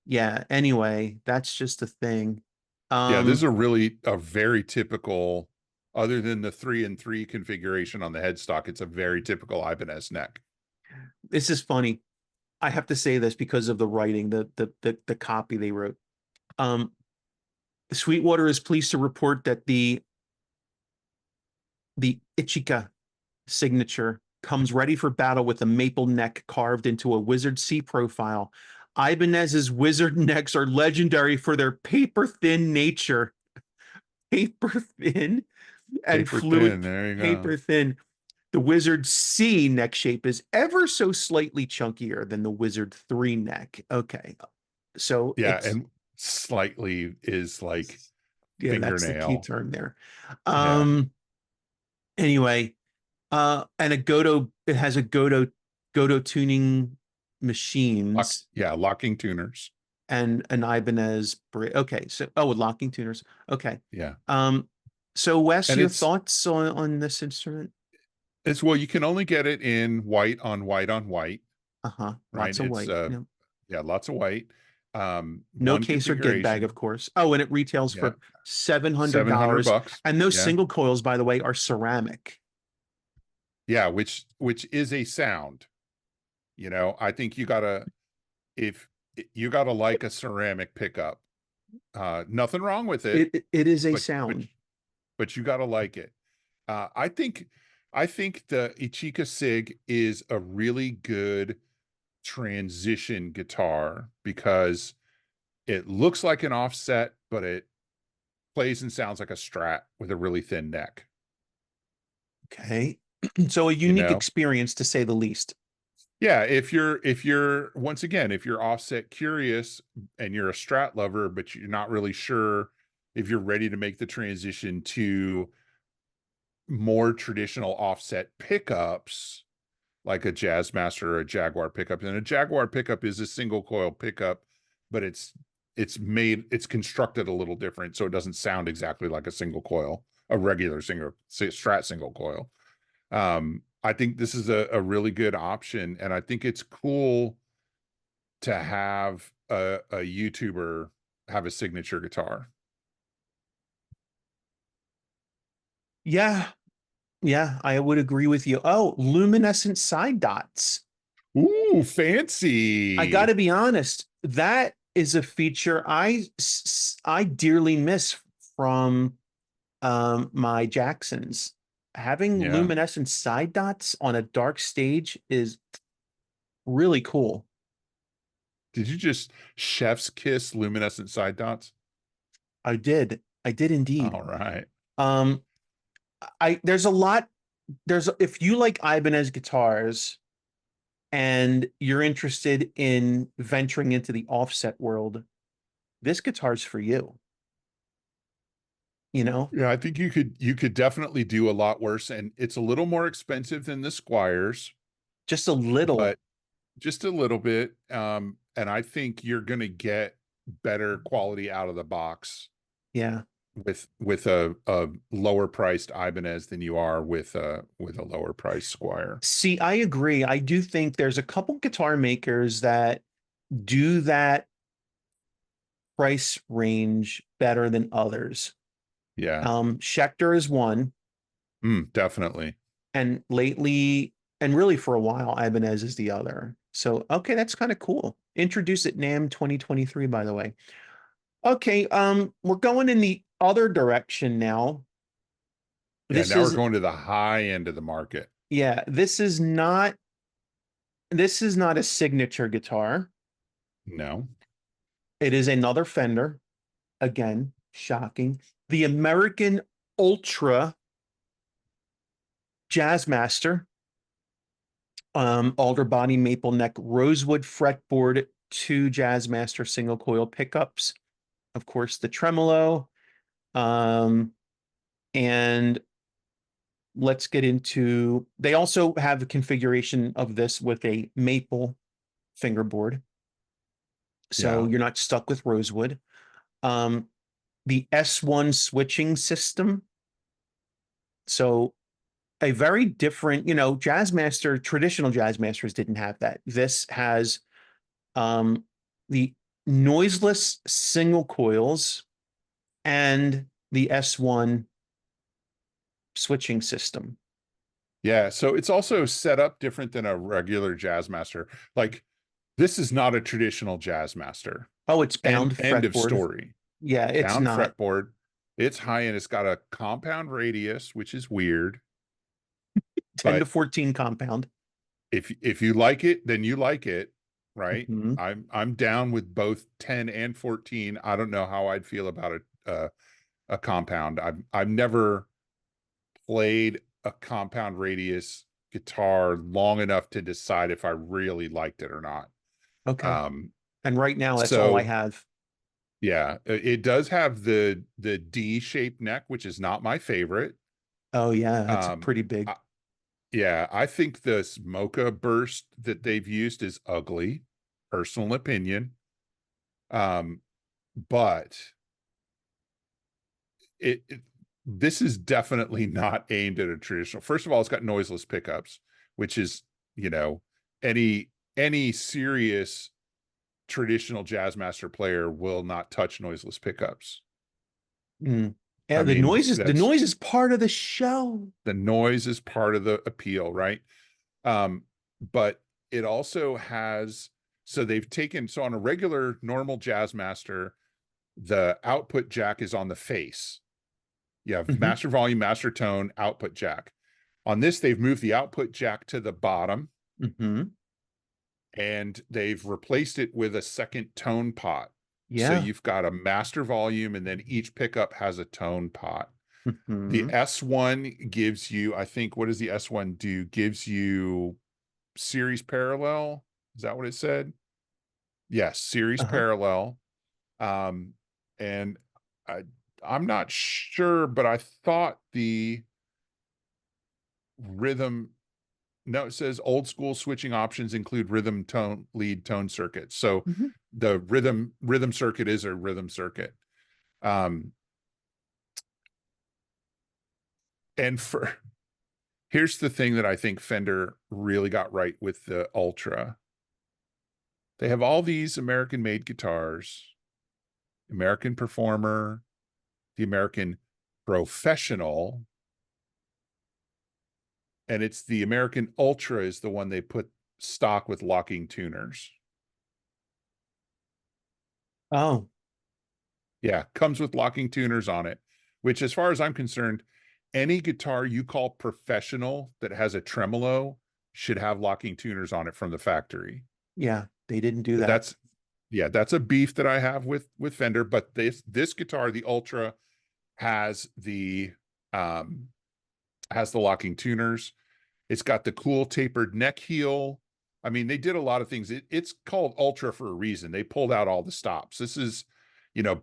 Yeah, anyway, that's just a thing. Yeah, this is Um, a very typical, other than the 3-in-3 configuration on the headstock, it's a very typical Ibanez neck. this is funny. I have to say this because of the writing, the copy they wrote. Um, Sweetwater is pleased to report that the Ichika signature comes ready for battle with a maple neck carved into a Wizard C profile. Ibanez's wizard necks are legendary for their paper thin nature. Paper thin and Paper thin. fluid There you go. paper thin. The Wizard C neck shape is ever so slightly chunkier than the Wizard 3 neck. Okay. So Yeah, it's, and slightly is like yeah, that's the key fingernail. term there. Yeah. Anyway, and it has a Godo tuning machines Locking tuners. and an Ibanez okay, so with locking tuners. Okay. Yeah. Um, so Wes, And your thoughts on this instrument? it's well, you can only get it in white on white on white, Uh-huh. right? Lots of It's white. yeah, lots of white. No One case or gig bag, of configuration. course. Oh, and it retails Yeah. for $700. 700 bucks. And those Yeah. single coils, by the way, are ceramic. Yeah, which is a sound. I think if you gotta like a ceramic pickup. Nothing wrong with it, It is a but but sound. but you gotta like it. Uh, I think I think the Ichika Sig is a really good transition guitar because it looks like an offset, but it plays and sounds like a Strat with a really thin neck, Okay. So a you unique know? experience to say the least. Yeah, if you're once again, if you're offset curious and you're a Strat lover, but you're not really sure if you're ready to make the transition to more traditional offset pickups, like a Jazzmaster or a Jaguar pickup. And a Jaguar pickup is a single coil pickup, but it's constructed a little different, so it doesn't sound exactly like a single coil, a regular single Strat single coil. I think this is a really good option, and I think it's cool to have a YouTuber have a signature guitar. Yeah. Yeah, I would agree with you. Oh, luminescent side dots. Ooh, I got fancy. to be honest, that is a feature I dearly miss from my Jacksons. Having Yeah. luminescent side dots on a dark stage is really cool. Did you just chef's kiss luminescent side dots? I did. I did indeed. All right. Um, I there's a lot there's if you like Ibanez guitars and you're interested in venturing into the offset world, this guitar's for you, you know? Yeah, I think you could definitely do a lot worse, and it's a little more expensive than the Squires, Just a little. but just a little bit. And I think you're gonna get better quality out of the box Yeah. with a lower priced Ibanez than you are with a lower priced Squire. See, I agree. I do think there's a couple guitar makers that do that price range better than others. Yeah. Schecter is one, Definitely. and lately, and really for a while, Ibanez is the other. So, okay, that's kind of cool. Introduce at NAMM 2023, by the way. Okay, we're going in the other direction now. Yeah, This now we're is going to the high end of the market. yeah, this is not a signature guitar. No. It is another Fender. Again, shocking. The American Ultra Jazzmaster, alder body maple neck rosewood fretboard, two Jazzmaster single coil pickups, of course, the tremolo. And let's get into, they also have a configuration of this with a maple fingerboard. So Yeah. you're not stuck with rosewood. Um, the S1 switching system. So a very different, Jazzmaster, traditional Jazzmasters didn't have that. This has um, the noiseless single coils and the S1 switching system. Yeah. So it's also set up different than a regular Jazzmaster. Like this is not a traditional Jazzmaster. Oh, it's bound End of fretboard. story. Yeah, it's Bound not fretboard. It's high end. It's got a compound radius, which is weird. 10 to But 14 compound. if you like it, then you like it, right? Mhm. I'm down with both 10 and 14. I don't know how I'd feel about a compound. I've never played a compound radius guitar long enough to decide if I really liked it or not. Okay. Um, And right now, that's all I so have. yeah, it does have the D-shaped neck, which is not my favorite. Oh, yeah, that's Um, pretty big. I, yeah, I think this mocha burst that they've used is ugly, personal opinion. Um, but it this is definitely not aimed at a traditional. First of all, it's got noiseless pickups, which is, you know, any serious traditional Jazzmaster player will not touch noiseless pickups. Mm. Yeah, I mean, the that's noise is part of the show. the noise is part of the appeal, right? Um, but it also has, so they've taken, so on a regular normal Jazzmaster, the output jack is on the face. You have Hmm. master volume, master tone, output jack. On this, they've moved the output jack to the bottom Hmm. and they've replaced it with a second tone pot. So Yeah. you've got a master volume and then each pickup has a tone pot. The Hmm. S1 gives you, I think, what does the S1 do? Gives you series parallel. Is that what it said? Yes, series Uh-huh. parallel. Um, and I, I'm not sure, but I thought the rhythm, no, it says old school switching options include rhythm, tone, lead, tone circuits. So Hmm. the rhythm circuit is a rhythm circuit. Um, and for here's the thing that I think Fender really got right with the Ultra. They have all these American made guitars, American Performer, the American Professional, and it's the American Ultra is the one they put stock with locking tuners. Oh, Yeah, comes with locking tuners on it, which as far as I'm concerned, any guitar you call professional that has a tremolo should have locking tuners on it from the factory. yeah, they didn't do that. That's yeah, that's a beef that I have with Fender, but this guitar, the Ultra, has the um has the locking tuners. It's got the cool tapered neck heel. I mean, they did a lot of things. It's called Ultra for a reason. They pulled out all the stops. This is,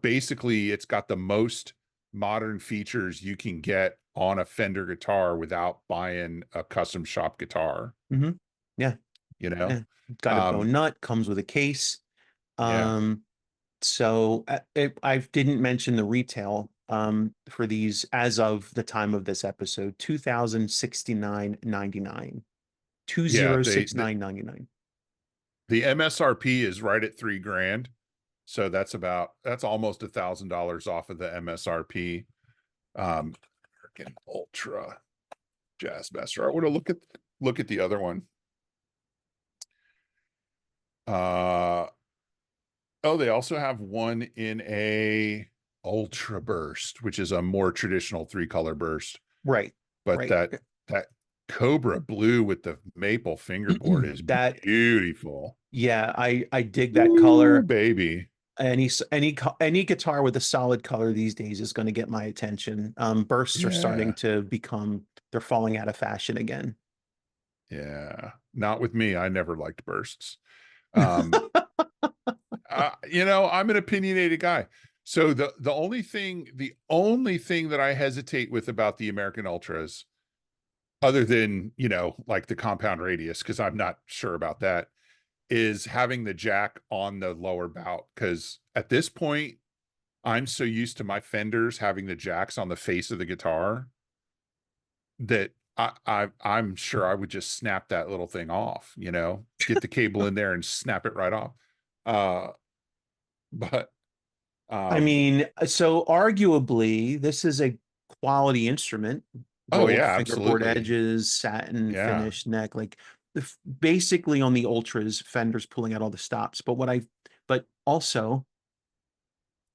basically it's got the most modern features you can get on a Fender guitar without buying a custom shop guitar, Hmm. Yeah, you know? yeah. Got a bone Um, nut, comes with a case. yeah. Um, so I didn't mention the retail for these as of the time of this episode, 2069.99. Yeah, 2069.99. the MSRP is right at 3 grand. So that's almost $1,000 off of the MSRP. American Ultra Jazzmaster. I want to look at the other one. Uh Oh, they also have one in a ultra burst, which is a more traditional 3-color burst. Right, But right. that cobra blue with the maple fingerboard is That, beautiful. yeah, I dig that Ooh, color. baby. Any guitar with a solid color these days is going to get my attention. Bursts are starting Yeah. to become, they're falling out of fashion again. Yeah. Not with me. I never liked bursts. Um, I'm an opinionated guy. So the only thing that I hesitate with about the American Ultras, other than, like the compound radius, because I'm not sure about that, is having the jack on the lower bout. Because at this point, I'm so used to my Fenders having the jacks on the face of the guitar that I'm sure I would just snap that little thing off, get the cable in there and snap it right off. Uh, but I um, mean, so arguably, this is a quality instrument. oh Rolled yeah, fingerboard absolutely. edges, satin Yeah, finish, neck, like basically on the Ultras, Fender's pulling out all the stops. But also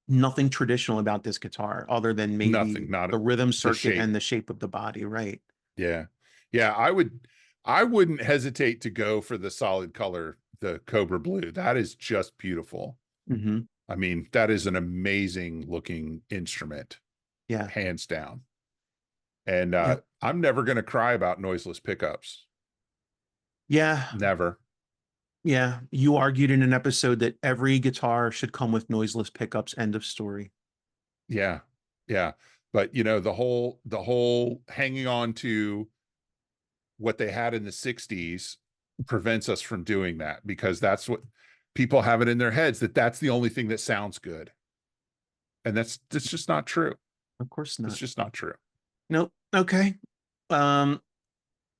nothing traditional about this guitar other than nothing, maybe not the rhythm the circuit shape. and the shape of the body, right? Yeah. Yeah, I wouldn't hesitate to go for the solid color, the Cobra Blue. That is just beautiful. Hmm. I mean, that is an amazing looking instrument, Yeah. hands down. And Yeah. I'm never going to cry about noiseless pickups. Yeah. Never. Yeah. You argued in an episode that every guitar should come with noiseless pickups. End of story. Yeah. Yeah. But the whole hanging on to what they had in the 60s prevents us from doing that, because that's what people have it in their heads, that that's the only thing that sounds good. And that's just not true. Of course It's not. just not true. Nope. Okay. Um,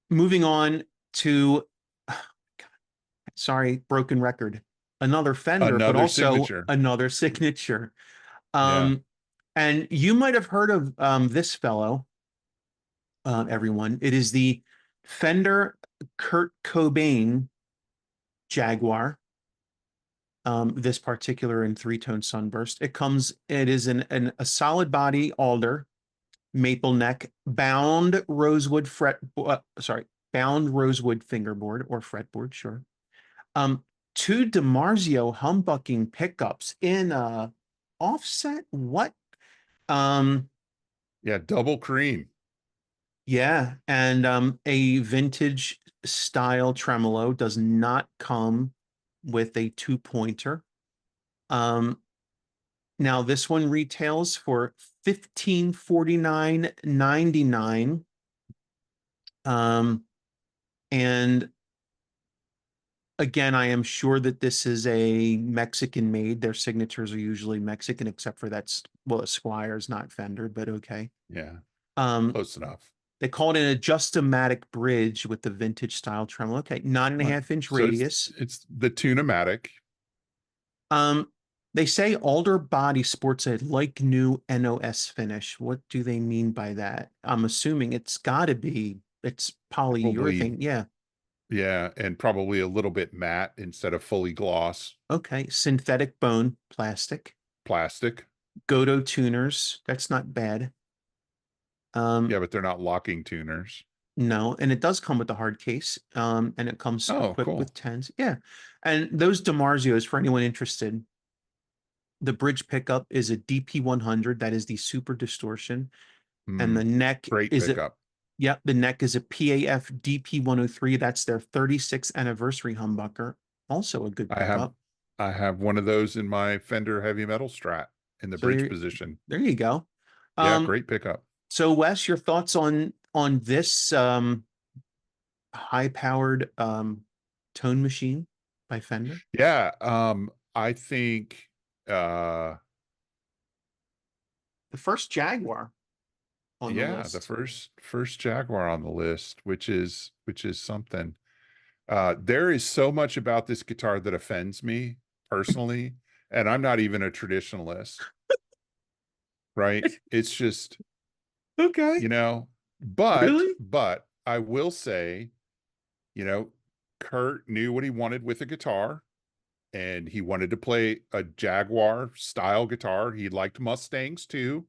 moving on to, sorry, broken record. Another Fender, but Another also signature. another signature. Yeah. Um, and you might have heard of this fellow, everyone. It is the Fender Kurt Cobain Jaguar. This particular in three-tone sunburst. It is a solid body alder, maple neck, bound rosewood fingerboard or fretboard, sure. Um, Two DiMarzio humbucking pickups in offset. What? Um, Yeah. Double cream. yeah, and a vintage style tremolo does not come with a two-pointer. Um, Now this one retails for 1549.99. And again, I am sure that this is a Mexican made. Their signatures are usually Mexican, except for well, Squire's not Fender, but okay. Yeah. Um, Close enough. they call it an adjustomatic bridge with the vintage style tremolo. Okay, nine and a Right. half inch So it's radius. it's the Tune-O-Matic. Um, they say Alder body sports a like new NOS finish. What do they mean by that? I'm assuming it's Probably, polyurethane. Yeah. yeah, and probably a little bit matte instead of fully gloss Okay. Synthetic bone plastic. plastic. Godo tuners. That's not bad. Um, Yeah, but they're not locking tuners. no, and it does come with the hard case. And it comes Oh, equipped cool. with tens. Yeah. And those DiMarzios, for anyone interested, the bridge pickup is a DP100. That is the super distortion. And the Mm, neck great is a pickup. Yep, the neck is a PAF DP103. That's their 36th anniversary humbucker. Also a good I have pickup. I have one of those in my Fender heavy metal Strat in the So bridge position. there you go. Yeah, Um, great pickup. so Wes, your thoughts on this high-powered tone machine by Fender? Yeah, I think The first Jaguar on the yeah, the list. first Jaguar on the list, which is something. There is so much about this guitar that offends me personally, and I'm not even a traditionalist, right? It's just, Okay. you know, but Really? but I will say, you know, Kurt knew what he wanted with a guitar. and he wanted to play a Jaguar style guitar. He liked Mustangs too.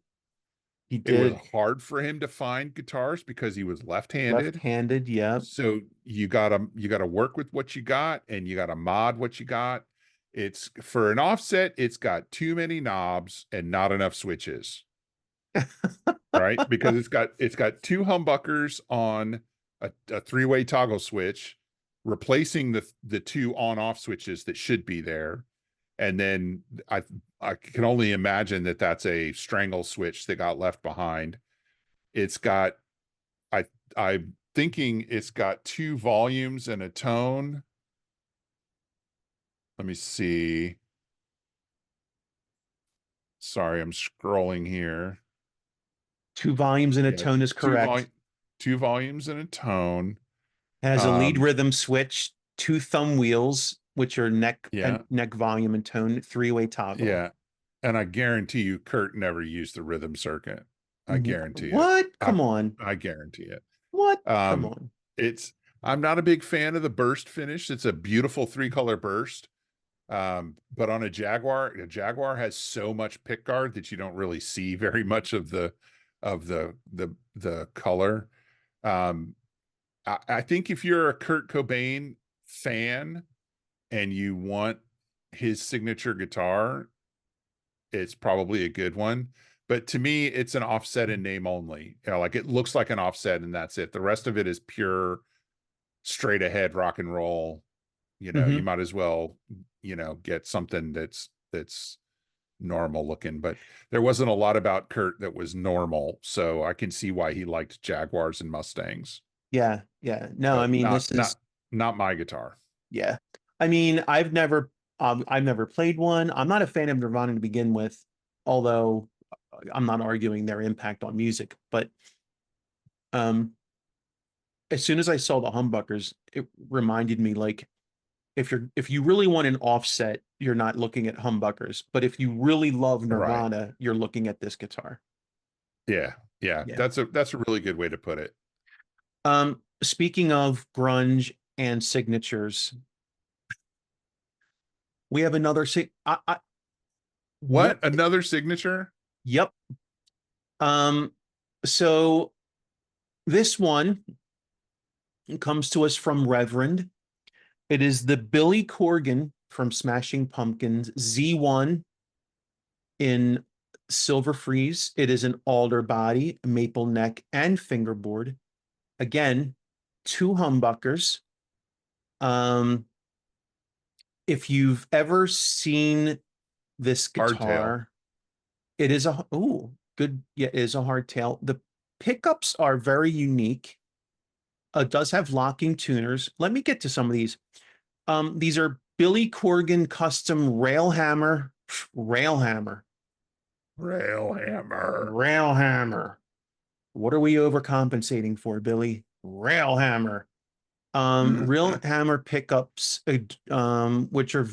He It was did. hard for him to find guitars because he was left-handed. Left-handed, yep. So you gotta work with what you got, and you gotta mod what you got. It's for an offset, it's got too many knobs and not enough switches, right? Because it's got two humbuckers on a three-way toggle switch, replacing the two on-off switches that should be there. And then I can only imagine that that's a strangle switch that got left behind. It's got I I'm thinking it's got two volumes and a tone. Let me see. Sorry, I'm scrolling here. 2 volumes and a Yeah, tone is two correct. volume, two volumes and a tone. Has a lead Um, rhythm switch, 2 thumb wheels, which are neck and yeah, neck volume and tone, 3-way toggle. yeah. And I guarantee you, Kurt never used the rhythm circuit. I guarantee it. What? I Come on. I guarantee it. What? Come Um, on. it's I'm not a big fan of the burst finish. It's a beautiful three-color burst. But on a Jaguar has so much pick guard that you don't really see very much of the color. Um, I think if you're a Kurt Cobain fan and you want his signature guitar, it's probably a good one. But to me, it's an offset in name only. Like it looks like an offset and that's it. The rest of it is pure straight ahead rock and roll. You Hmm. might as well, get something that's normal looking. But there wasn't a lot about Kurt that was normal, so I can see why he liked Jaguars and Mustangs. Yeah, yeah. No, I But mean not this is not not my guitar. yeah. I mean, I've never played one. I'm not a fan of Nirvana to begin with, although I'm not arguing their impact on music. But um, as soon as I saw the humbuckers, it reminded me like if you really want an offset, you're not looking at humbuckers. But if you really love Right. Nirvana, you're looking at this guitar. Yeah. Yeah. Yeah. That's a really good way to put it. Speaking of grunge and signatures, we have another What? what? Another signature? Yep. Um, so this one comes to us from Reverend. It is the Billy Corgan from Smashing Pumpkins Z1 in Silver Freeze. It is an alder body, maple neck, and fingerboard. Again, 2 humbuckers. Um, if you've ever seen this Hardtail. guitar, it is a good, yeah, it is a hardtail. The pickups are very unique. It does have locking tuners. Let me get to some of these. These are Billy Corgan custom railhammer, Railhammer. railhammer. What are we overcompensating for, Billy? Railhammer. Real hammer pickups, which are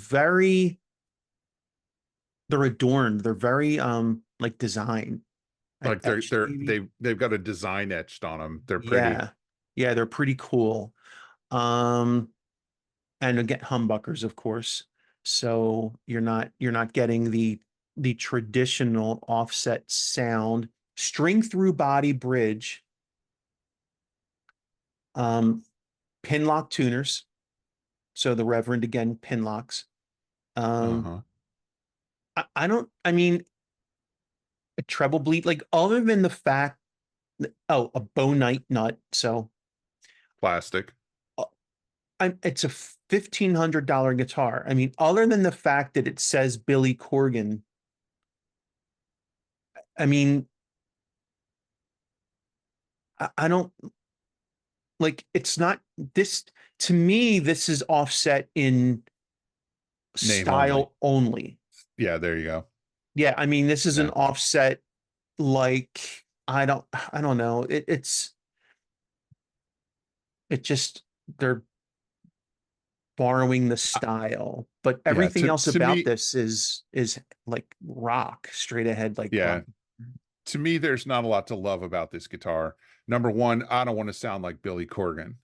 they're adorned. They're very like design, like Like they're etched they're maybe. they've got a design etched on them. They're pretty. Yeah, yeah, they're pretty cool. Um, and again, humbuckers, of course. So you're not getting the traditional offset sound. String through body bridge, um, pin lock tuners. So the Reverend again, pin locks. Um, Uh-huh. I don't. I mean, a treble bleed, like other than the fact, oh, a bonite nut. So Plastic. uh, it's a $1,500 guitar. I mean, other than the fact that it says Billy Corgan, I mean, I don't like it's not this to me, this is offset in Name only. style only. Yeah, there you go. Yeah, I mean, this is an Yeah. offset like I don't know. It just they're borrowing the style, but Yeah, everything else to about me, this is like rock, straight ahead like rock. yeah, to me, there's not a lot to love about this guitar. Number one, I don't want to sound like Billy Corgan.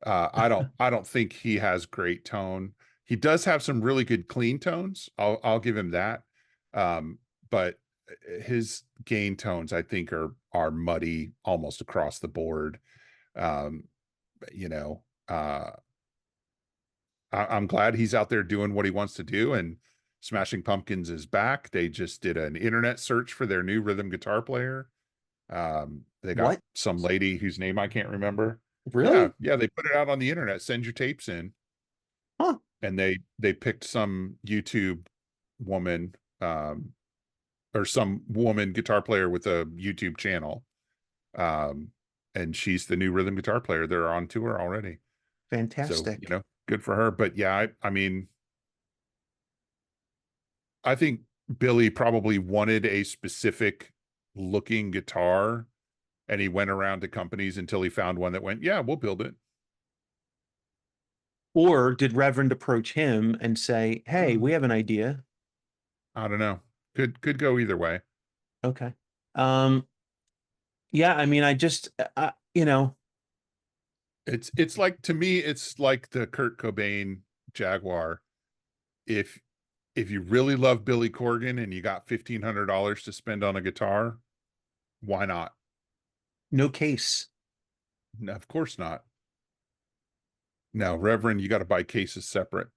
I don't think he has great tone. He does have some really good clean tones. I'll give him that. But his gain tones, I think, are muddy almost across the board. Um, you know, I'm glad he's out there doing what he wants to do, and Smashing Pumpkins is back. They just did an internet search for their new rhythm guitar player. They got What? some lady whose name I can't remember. Yeah, Really? yeah, they put it out on the internet. Send your tapes in, Huh. and they picked some YouTube woman, or some woman guitar player with a YouTube channel. Um, and she's the new rhythm guitar player. They're on tour already. So, Fantastic. good for her. But yeah, I mean, I think Billy probably wanted a specific looking guitar, and he went around to companies until he found one that went, yeah, we'll build it. Or did Reverend approach him and say, "Hey, we have an idea"? I don't know. Could go either way. Okay. Um, yeah, I mean, It's like, to me, it's like the Kurt Cobain Jaguar. If if you really love Billy Corgan and you got $1,500 to spend on a guitar, why not? no case. No, of course not. No, Reverend, you got to buy cases separate.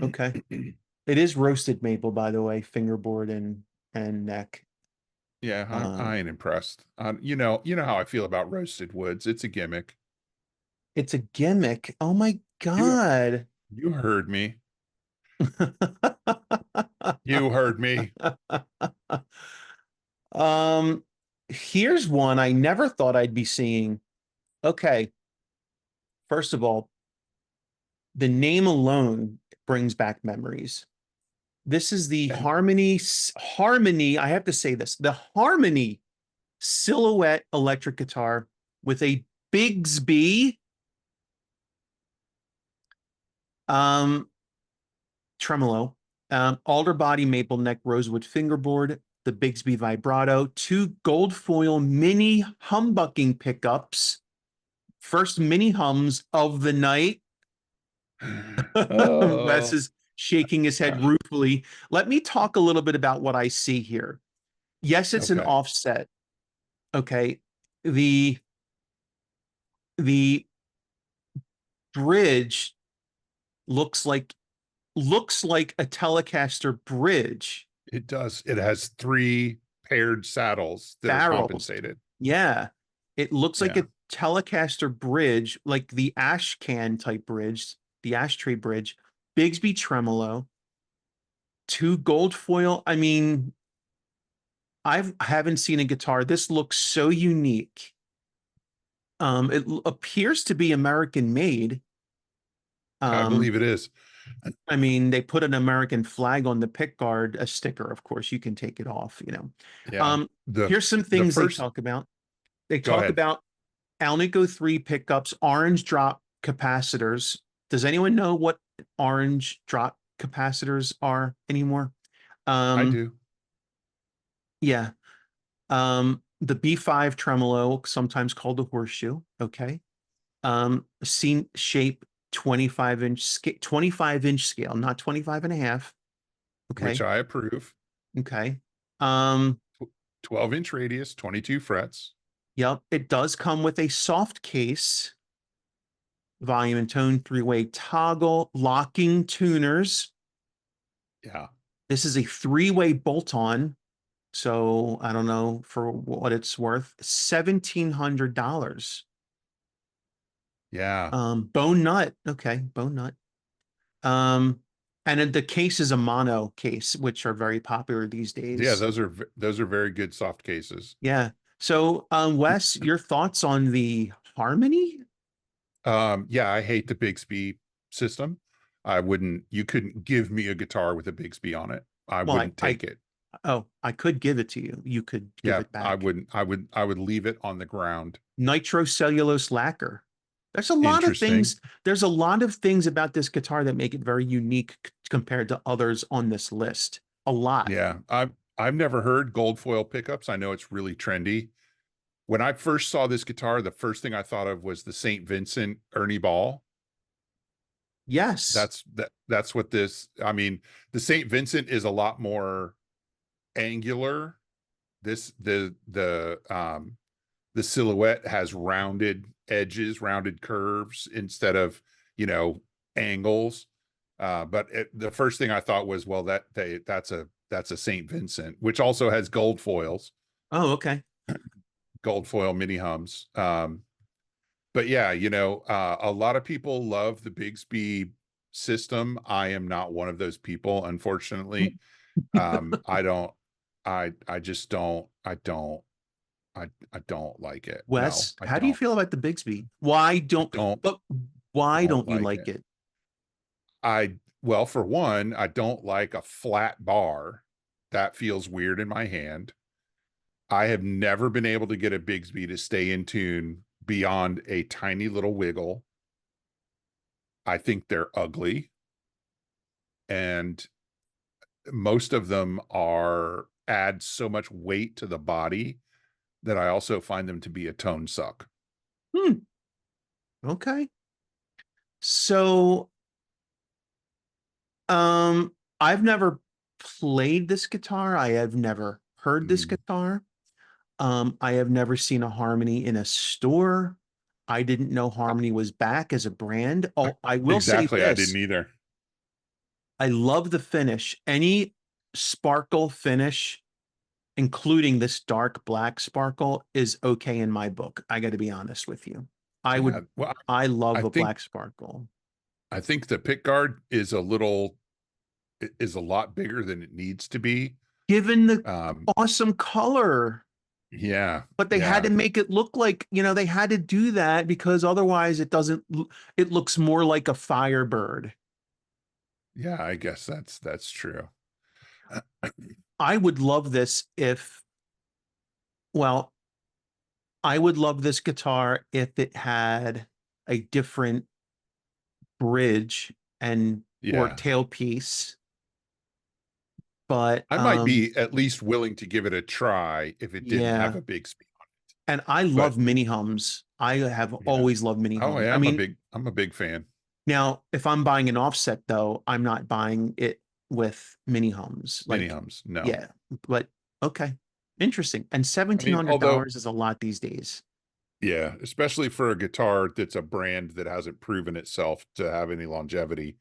Okay. It is roasted maple, by the way, fingerboard and neck. Yeah, I Um, ain't impressed. You know how I feel about roasted woods. It's a gimmick. it's a gimmick. Oh my You God. you heard me. You heard me. Um, here's one I never thought I'd be seeing. Okay, first of all, the name alone brings back memories. This is the And Harmony, I have to say this, the Harmony Silhouette electric guitar with a Bigsby um tremolo, alder body maple neck rosewood fingerboard, the Bigsby vibrato, two gold foil mini humbucking pickups, first mini hums of the night. Wes oh, is shaking his head ruefully. Let me talk a little bit about what I see here. Yes, it's an okay. offset. Okay. The the bridge looks like a Telecaster bridge. It does. It has three paired saddles that are Barrels. compensated. Yeah. It looks like Yeah. a Telecaster bridge, like the ash can type bridge, the ashtray bridge, Bigsby tremolo, two gold foil. I mean, I haven't seen a guitar. This looks so unique. It appears to be American made. I Um, believe it is. I mean, they put an American flag on the pick guard, a sticker, of course, you can take it off. Yeah. Here's some The things they first, talk about. They go talk ahead. about Alnico 3 pickups, orange drop capacitors. Does anyone know what orange drop capacitors are anymore? I Um, do. yeah. The B5 tremolo, sometimes called a horseshoe. Okay. Scene shape 25-inch scale, not 25 and a half. Which Okay. I approve. Okay. Um, 12-inch radius, 22 frets. yep. It does come with a soft case, volume and tone, three-way toggle, locking tuners. Yeah. This is a three-way bolt-on. So I don't know for what it's worth. $1,700. Yeah. Bone nut. Okay, bone nut. Um, and then the case is a mono case, which are very popular these Yeah, days. those are very good soft cases. Yeah. So, Wes, your thoughts on the Harmony? Yeah, I hate the Bixby system. You couldn't give me a guitar with a Bixby on it. I Well, wouldn't take it. I could give it to you. You could give Yeah, it back. I would leave it on the ground. Nitrocellulose lacquer. There's a lot of Interesting. things. There's a lot of things about this guitar that make it very unique compared to others on this list. A lot. Yeah, I've never heard gold foil pickups. I know it's really trendy. When I first saw this guitar, the first thing I thought of was the St. Vincent Ernie Ball. Yes. That's what this, I mean, the St. Vincent is a lot more angular. This the silhouette has rounded edges, rounded curves instead of, you know, angles. But the first thing I thought was, well, that's a St. Vincent, which also has gold foils, Oh, okay. gold foil mini hums. But yeah, you know, a lot of people love the Bigsby system. I am not one of those people, unfortunately. I don't, I just don't, I don't like it. No, Wes, I how do you don't. feel about the Bigsby? I don't But why don't don't you like like it. it? Well, for one, I don't like a flat bar. That feels weird in my hand. I have never been able to get a Bigsby to stay in tune beyond a tiny little wiggle. I think they're ugly, and most of them are add so much weight to the body that I also find them to be a tone suck. Hmm. Okay. So, I've never played this guitar. I have never heard this Mm. guitar. I have never seen a Harmony in a store. I didn't know Harmony was back as a brand. Oh, I will say Exactly. I didn't this. either. I love the finish. Any sparkle finish, including this dark black sparkle, is okay in my book. I got to be honest with you. I Yeah. would, Well, I love I a think black sparkle. I think the pick guard is a lot bigger than it needs to be. Given the Um, awesome color, yeah, but they had yeah, to make it look like, they had to do that because otherwise it doesn't, it looks more like a Firebird. yeah. I guess that's true. I would love this if, well, I would love this guitar if it had a different bridge and or Yeah, tailpiece. But I might be at least willing to give it a try if it didn't have yeah, a big speed on it. and I But love mini hums. I have yeah, always loved mini oh hums. yeah, I mean, I'm a big fan. now if I'm buying an offset though, I'm not buying it with mini hums. Mini Like, hums, no. yeah, but okay. Interesting. And I mean, although $1,700 is a lot these days. yeah, especially for a guitar that's a brand that hasn't proven itself to have any longevity.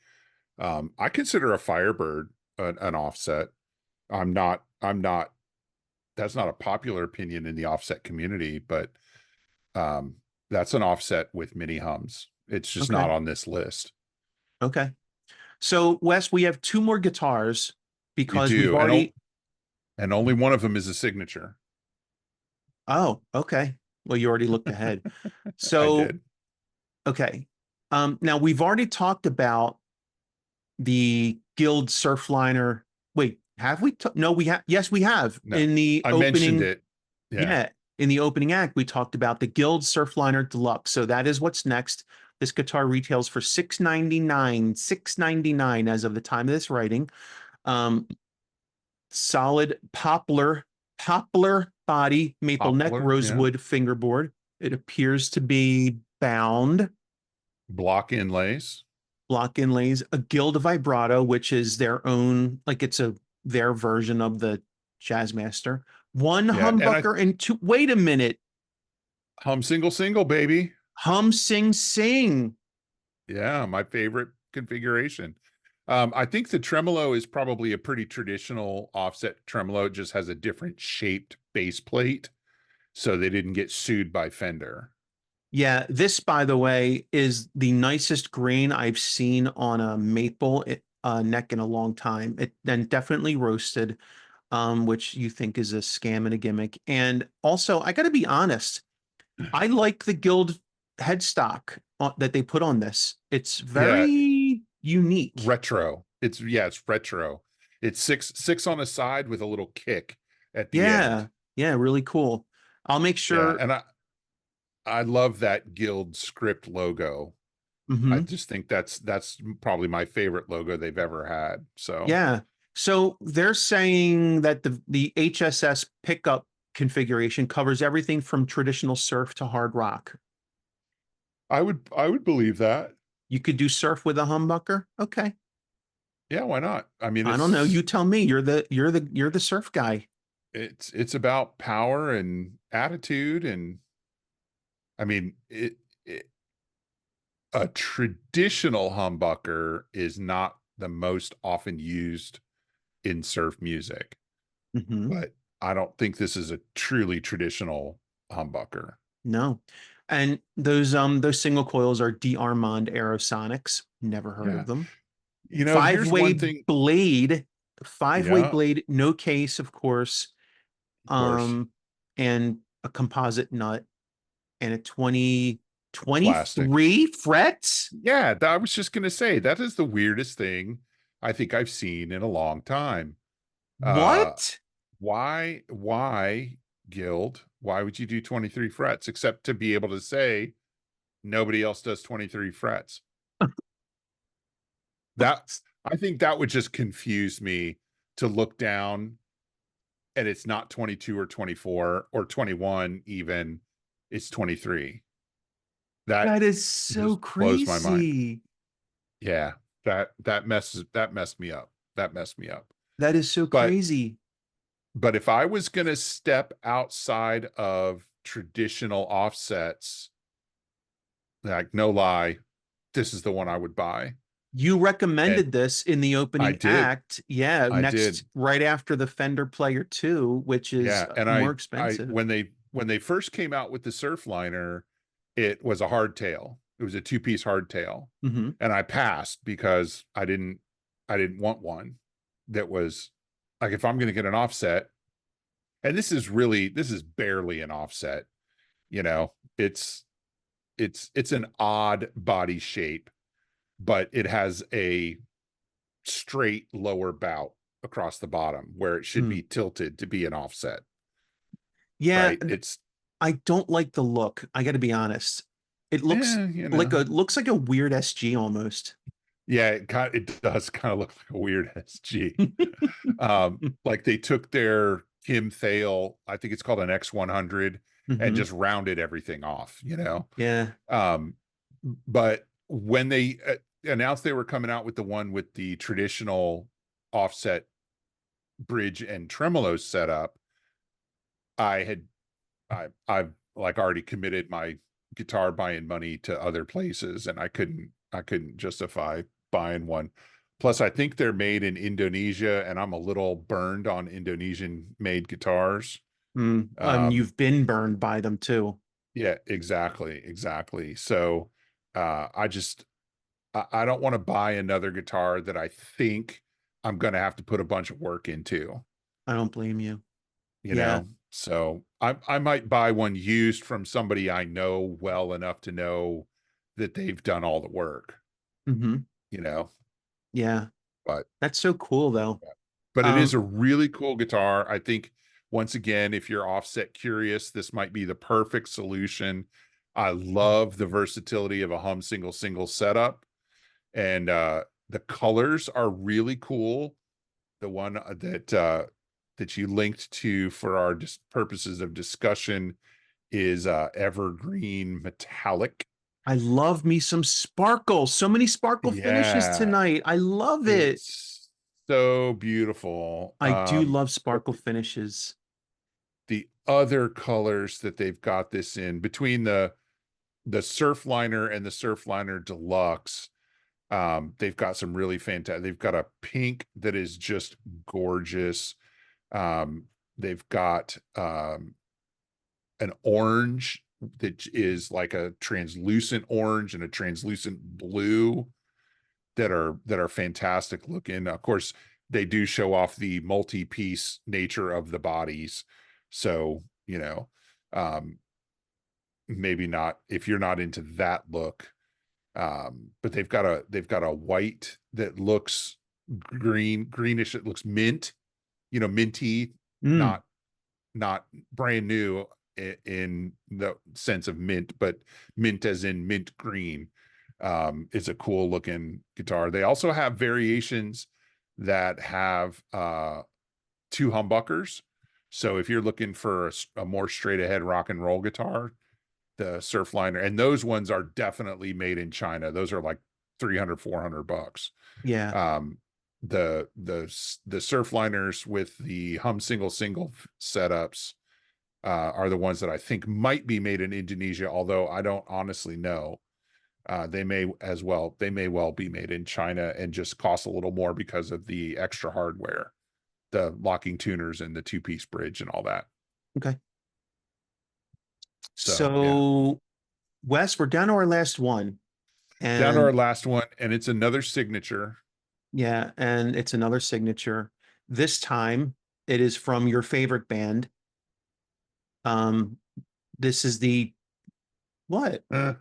I consider a Firebird an offset. I'm not, that's not a popular opinion in the offset community, but um, that's an offset with mini hums. It's just Okay. not on this list. Okay. So, Wes, we have two more guitars You because we've do. already. And only one of them is a signature. Oh, okay. Well, you already looked ahead. I So, did. okay. Now we've already talked about the Guild Surfliner. Wait, have we? No, we have. Yes, we have. No, In the I mentioned opening, it. Yeah. yeah, in the opening act, we talked about the Guild Surfliner Deluxe. So that is what's next. This guitar retails for $699 as of the time of this writing. Um, Solid poplar body, maple neck, Poplar. Yeah. rosewood fingerboard. It appears to be bound. Block inlays. Block inlays, a Guild vibrato, which is their own, like it's their version of the Jazzmaster. One Yeah. And I humbucker and two. Wait a minute. hum single single, baby. Hum sing sing. Yeah. My favorite configuration. I think the tremolo is probably a pretty traditional offset tremolo. It just has a different shaped base plate. So they didn't get sued by Fender. Yeah, this, by the way, is the nicest grain I've seen on a maple neck in a long time. It then definitely roasted, which you think is a scam and a gimmick. And also, I got to be honest, I like the Guild headstock that they put on this. It's Yeah. very unique. Retro. It's retro. It's six on a side with a little kick at the Yeah, end. yeah, really cool. I'll make Yeah. sure. And I love that Guild script logo. I Mhm. just think that's probably my favorite logo they've ever had. So Yeah. So they're saying that the HSS pickup configuration covers everything from traditional surf to hard rock. I would believe that. You could do surf with a humbucker. Okay. Yeah, why not? I mean, I don't know. You tell me. You're the surf guy. it's about power and attitude, and I mean, a traditional humbucker is not the most often used in surf music, Hmm. but I don't think this is a truly traditional humbucker. No. And those single coils are D-Armand Aerosonics. Never heard Yeah. of them. You know, here's one Five-way thing. blade, five-way Yeah, blade, no case, of course. of course. Um, and a composite nut and a 20 Plastic. 23 frets. Yeah, I was just going to say that is the weirdest thing I think I've seen in a long time. Uh, What? why, Guild? Why would you do 23 frets except to be able to say nobody else does 23 frets? That I think that would just confuse me to look down and it's not 22 or 24 or 21 even, it's 23. That That is so just blows my mind. crazy. Yeah, that messed me up. That messed me up. That is so But crazy. if I was going to step outside of traditional offsets, like no lie, this is the one I would buy. You And recommended this in the I opening did. act. Yeah, I next did. right after the Fender Player 2, which is Yeah, and more I expensive. when they first came out with the Surfliner, it was a hardtail. It was a two-piece hardtail. Hmm. And I passed because I didn't want one that was like if I'm going to get an offset, and this is barely an offset, you know. It's an odd body shape, but it has a straight lower bout across the bottom where it should Mm. be tilted to be an offset, Yeah, right? It's I don't like the look. I got to be honest. It looks you like know. a weird SG almost. Yeah, it does kind of look like a weird SG. Like they took their Kim Thale, I think it's called an X100, and Hmm. just rounded everything off, you know. Yeah. Um, but when they announced they were coming out with the one with the traditional offset bridge and tremolo setup, I had I've like already committed my guitar buying money to other places, and I couldn't justify buying one. Plus, I think they're made in Indonesia, and I'm a little burned on Indonesian made guitars. Mm. Um, You've been burned by them too. yeah, exactly. So, I just I don't want to buy another guitar that I think I'm going to have to put a bunch of work into, I don't blame you. you Yeah. know. So I might buy one used from somebody I know well enough to know that they've done all the work, Hmm. you know. Yeah. But That's so cool though. it is Um, a really cool guitar. I think once again, if you're offset curious, this might be the perfect solution. I love the versatility of a hum single setup, and the colors are really cool. The one that you linked to for our purposes of discussion is evergreen metallic. I love me some sparkle. So many sparkle finishes Yeah, tonight. I love it. it's so beautiful. I do love But sparkle finishes. the other colors that they've got this in between the Surfliner and the Surfliner Deluxe, they've got some really fantastic. They've got a pink that is just gorgeous. Um, they've got an orange that is like a translucent orange and a translucent blue that are fantastic looking. Of course, they do show off the multi-piece nature of the bodies. So, you know, um, maybe not if you're not into that look. But they've got a white that looks greenish. It looks mint, you know, minty, Mm. not brand new in the sense of mint, but mint as in mint green. Is a cool looking guitar. They also have variations that have two humbuckers. So if you're looking for a more straight ahead rock and roll guitar, the Surfliner, and those ones are definitely made in China. Those are like 300, $400. Yeah. Um, the Surfliners with the hum single setups are the ones that I think might be made in Indonesia, although I don't honestly know. They may well be made in China and just cost a little more because of the extra hardware, the locking tuners and the two-piece bridge and all that. Okay. So yeah, So, Wes, we're down to our last one. down to our And last one, and it's another signature. yeah, and it's another signature. This time it is from your favorite band. Um, this is the what? They're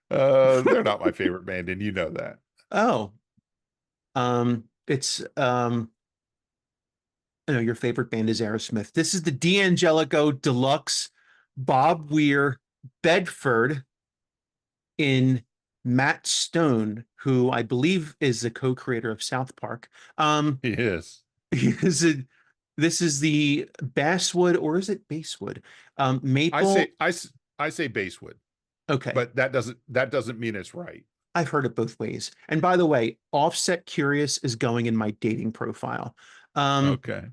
not my favorite band, and you know that. Oh, it's I know your favorite band is Aerosmith. This is the D'Angelico Deluxe Bob Weir Bedford in Matt Stone, who I believe is the co-creator of South Park. He is. Is it, this is the basswood, or is it basswood? I Maple. say I I say basswood, Okay, but that doesn't mean it's right. I've heard it both ways. And by the way, Offset Curious is going in my dating profile. Um, Okay.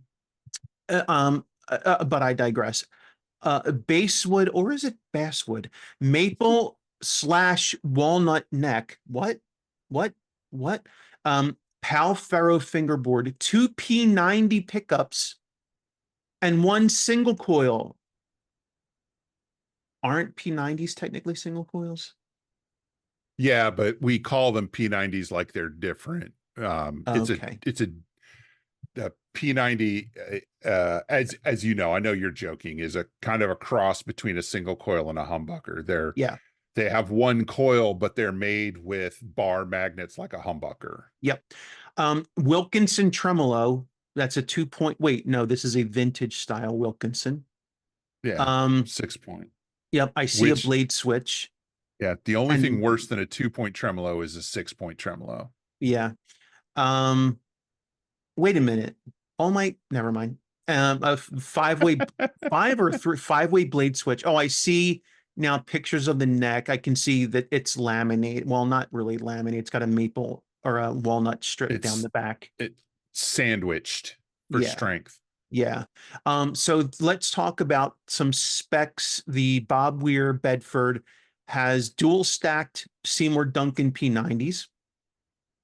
but I digress. Basswood, or is it basswood? Maple slash walnut neck. What? What? What? Pal Ferro fingerboard, two P90 pickups, and one single coil. Aren't P90s technically single coils? Yeah, but we call them P90s like they're different. Okay. It's a the P90, as you know, I know you're joking, is a kind of a cross between a single coil and a humbucker. Yeah. They have one coil, but they're made with bar magnets like a humbucker. Yep. Wilkinson tremolo. That's a 2 point. Wait, no, this is a vintage style Wilkinson. Yeah, Um, 6 point. yep, I see a Which, blade switch. yeah, the only thing And worse than a 2 point tremolo is a 6 point tremolo. yeah. Um, wait a minute. Oh my, never mind. A five-way, five-way blade switch. Oh, I see now pictures of the neck. I can see that it's laminate. Well, not really laminate. It's got a maple or a walnut strip down It's the back. it sandwiched for Yeah. strength. Yeah. So let's talk about some specs. The Bob Weir Bedford has dual stacked Seymour Duncan P90s.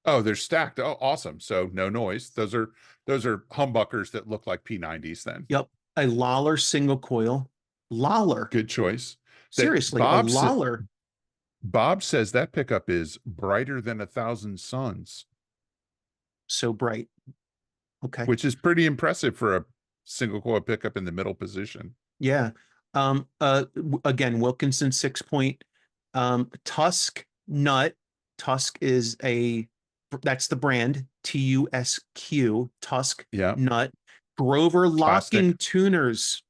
Oh, they're stacked. Oh, awesome. So no noise. Those are humbuckers that look like P90s then. Yep. A Lawler single coil. Lawler. Good choice. That Seriously, a Lawler. Bob says that pickup is brighter than 1,000 suns, So bright. Okay. which is pretty impressive for a single coil pickup in the middle position. Yeah. Again, Wilkinson 6 point. Tusk nut. Tusk is that's the brand, TUSQ, Tusk Yeah. nut. Grover locking Plastic. tuners,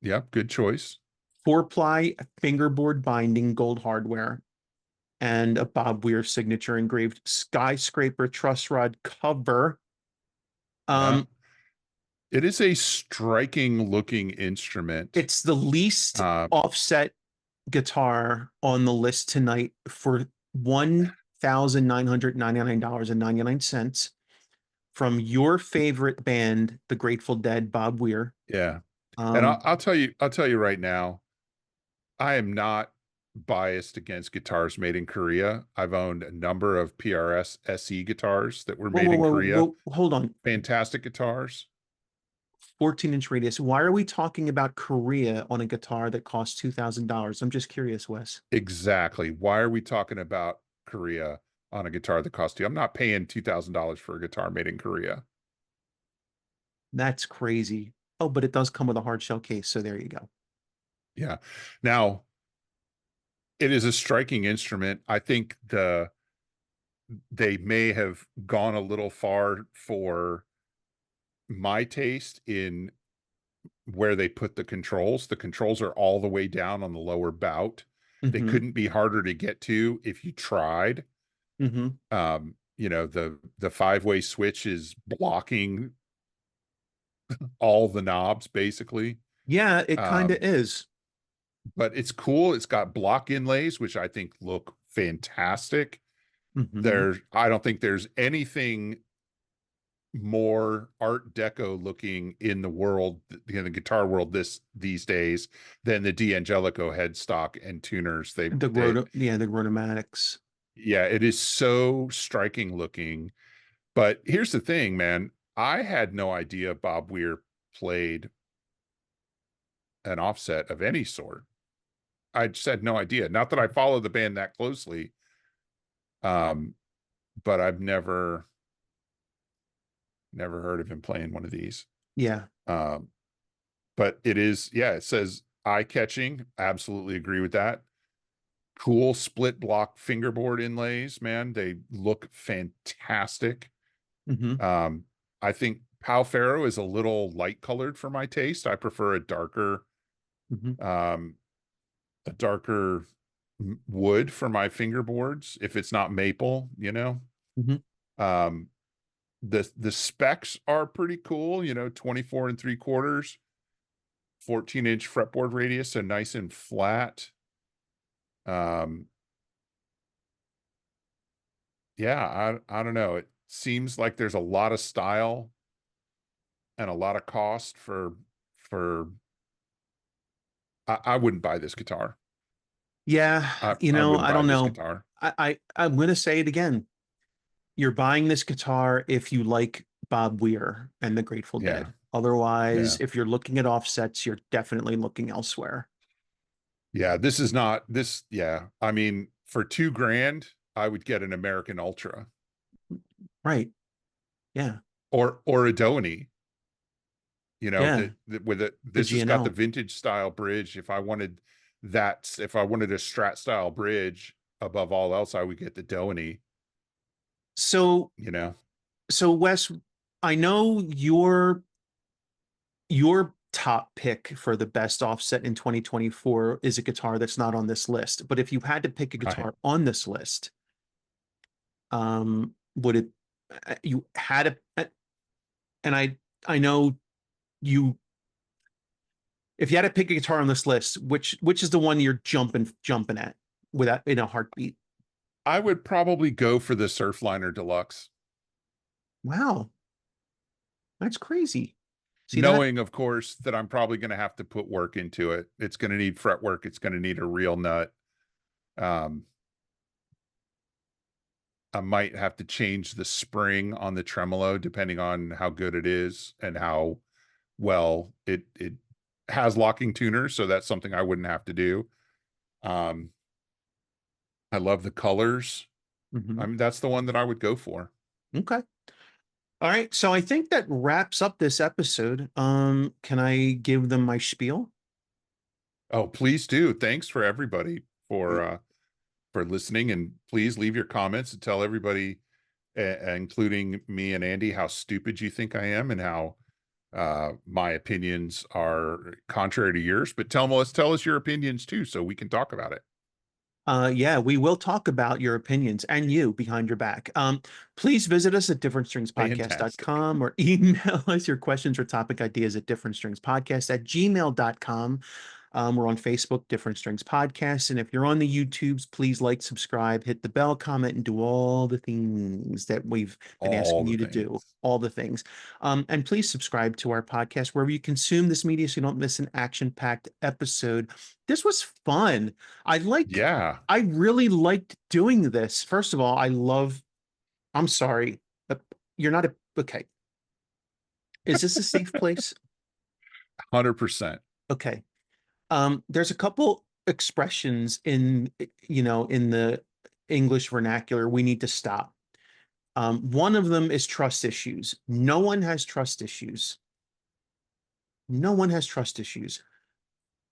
Yeah. Good choice. 4-ply fingerboard binding, gold hardware, and a Bob Weir signature engraved skyscraper truss rod cover. Yeah. Um, It is a striking looking instrument. it's the least Uh, offset guitar on the list tonight for $1,999.99 from your favorite band, the Grateful Dead, Bob Weir. yeah. And Um, I'll tell you right now, I am not biased against guitars made in Korea. I've owned a number of PRS SE guitars that were whoa, made whoa, in whoa, Korea. whoa, hold on. Fantastic guitars. 14-inch radius. Why are we talking about Korea on a guitar that costs $2,000? I'm just curious, Wes. Exactly. Why are we talking about Korea on a guitar that costs you? I'm not paying $2,000 for a guitar made in Korea. That's crazy. Oh, but it does come with a hard shell case, so there you go. Yeah. Now, it is a striking instrument. I think they may have gone a little far for my taste in where they put the controls. The controls are all the way down on the lower bout. They Mm-hmm. couldn't be harder to get to if you tried. Mm-hmm. You know, the five-way switch is blocking all the knobs basically. Yeah, it kind of Um, is. but it's cool. It's got block inlays, which I think look fantastic. Hmm. I don't think there's anything more art deco looking in the world, in the guitar world these days, than the D'Angelico headstock and tuners. The Rotomatics. Yeah, it is so striking looking. But here's the thing, man. I had no idea Bob Weir played an offset of any sort. I just had no idea. Not that I follow the band that closely, um, but I've never heard of him playing one of these. Yeah. Um, but it is, yeah, it says eye catching. Absolutely agree with that. Cool split block fingerboard inlays, man. They look fantastic. Hmm. Um, I think Pal Ferro is a little light colored for my taste. I prefer Hmm. um, a darker wood for my fingerboards. If it's not maple, Hmm. um, the specs are pretty cool, 24 and 3/4, 14-inch fretboard radius, so nice and flat. Um, yeah, I don't know. It seems like there's a lot of style and a lot of cost for I wouldn't buy this guitar. Yeah, I wouldn't I buy don't this know. guitar. I'm gonna say it again. You're buying this guitar if you like Bob Weir and the Grateful Yeah, Dead. Otherwise, yeah, if you're looking at offsets, you're definitely looking elsewhere. yeah. This is not this. Yeah, I mean, for 2 grand, I would get an American Ultra Right. Yeah. or a Donny. Yeah. That with it, The this has got the G&L. vintage style bridge. If I wanted a Strat style bridge above all else, I would get the Donny. So, You know, so Wes, I know your top pick for the best offset in 2024 is a guitar that's not on this list. But if you had to pick a right? guitar on this list, would it you had a and I know you if you had to pick a guitar on this list, which is the one you're jumping at without in a heartbeat? I would probably go for the Surfliner Deluxe, Wow, that's crazy. See that? knowing, of course, that I'm probably going to have to put work into it. It's going to need fretwork. It's going to need a real nut. Um, I might have to change the spring on the tremolo depending on how good it is and how well it has locking tuners. So that's something I wouldn't have to do. Um, I love the colors. I Hmm. mean, that's the one that I would go for. Okay. All right. So I think that wraps up this episode. Can I give them my spiel? Oh, please do. Thanks for everybody for listening, and please leave your comments and tell everybody, including me and Andy, how stupid you think I am and how my opinions are contrary to yours. But tell us your opinions too, so we can talk about it. Yeah, we will talk about your opinions and you behind your back. Please visit us at Fantastic. differentstringspodcast.com or email us your questions or topic ideas at differentstringspodcast@gmail.com. We're on Facebook, Different Strings Podcast. And if you're on the YouTubes, please like, subscribe, hit the bell, comment, and do all the things that we've been All asking the you to do. things. All the things. And please subscribe to our podcast wherever you consume this media so you don't miss an action-packed episode. This was fun. I like Yeah. I really liked doing this. First of all, I'm sorry. uh, You're not okay. Is this a safe place? 100%. Okay. There's a couple expressions in the English vernacular we need to stop. One of them is trust issues. No one has trust issues. No one has trust issues.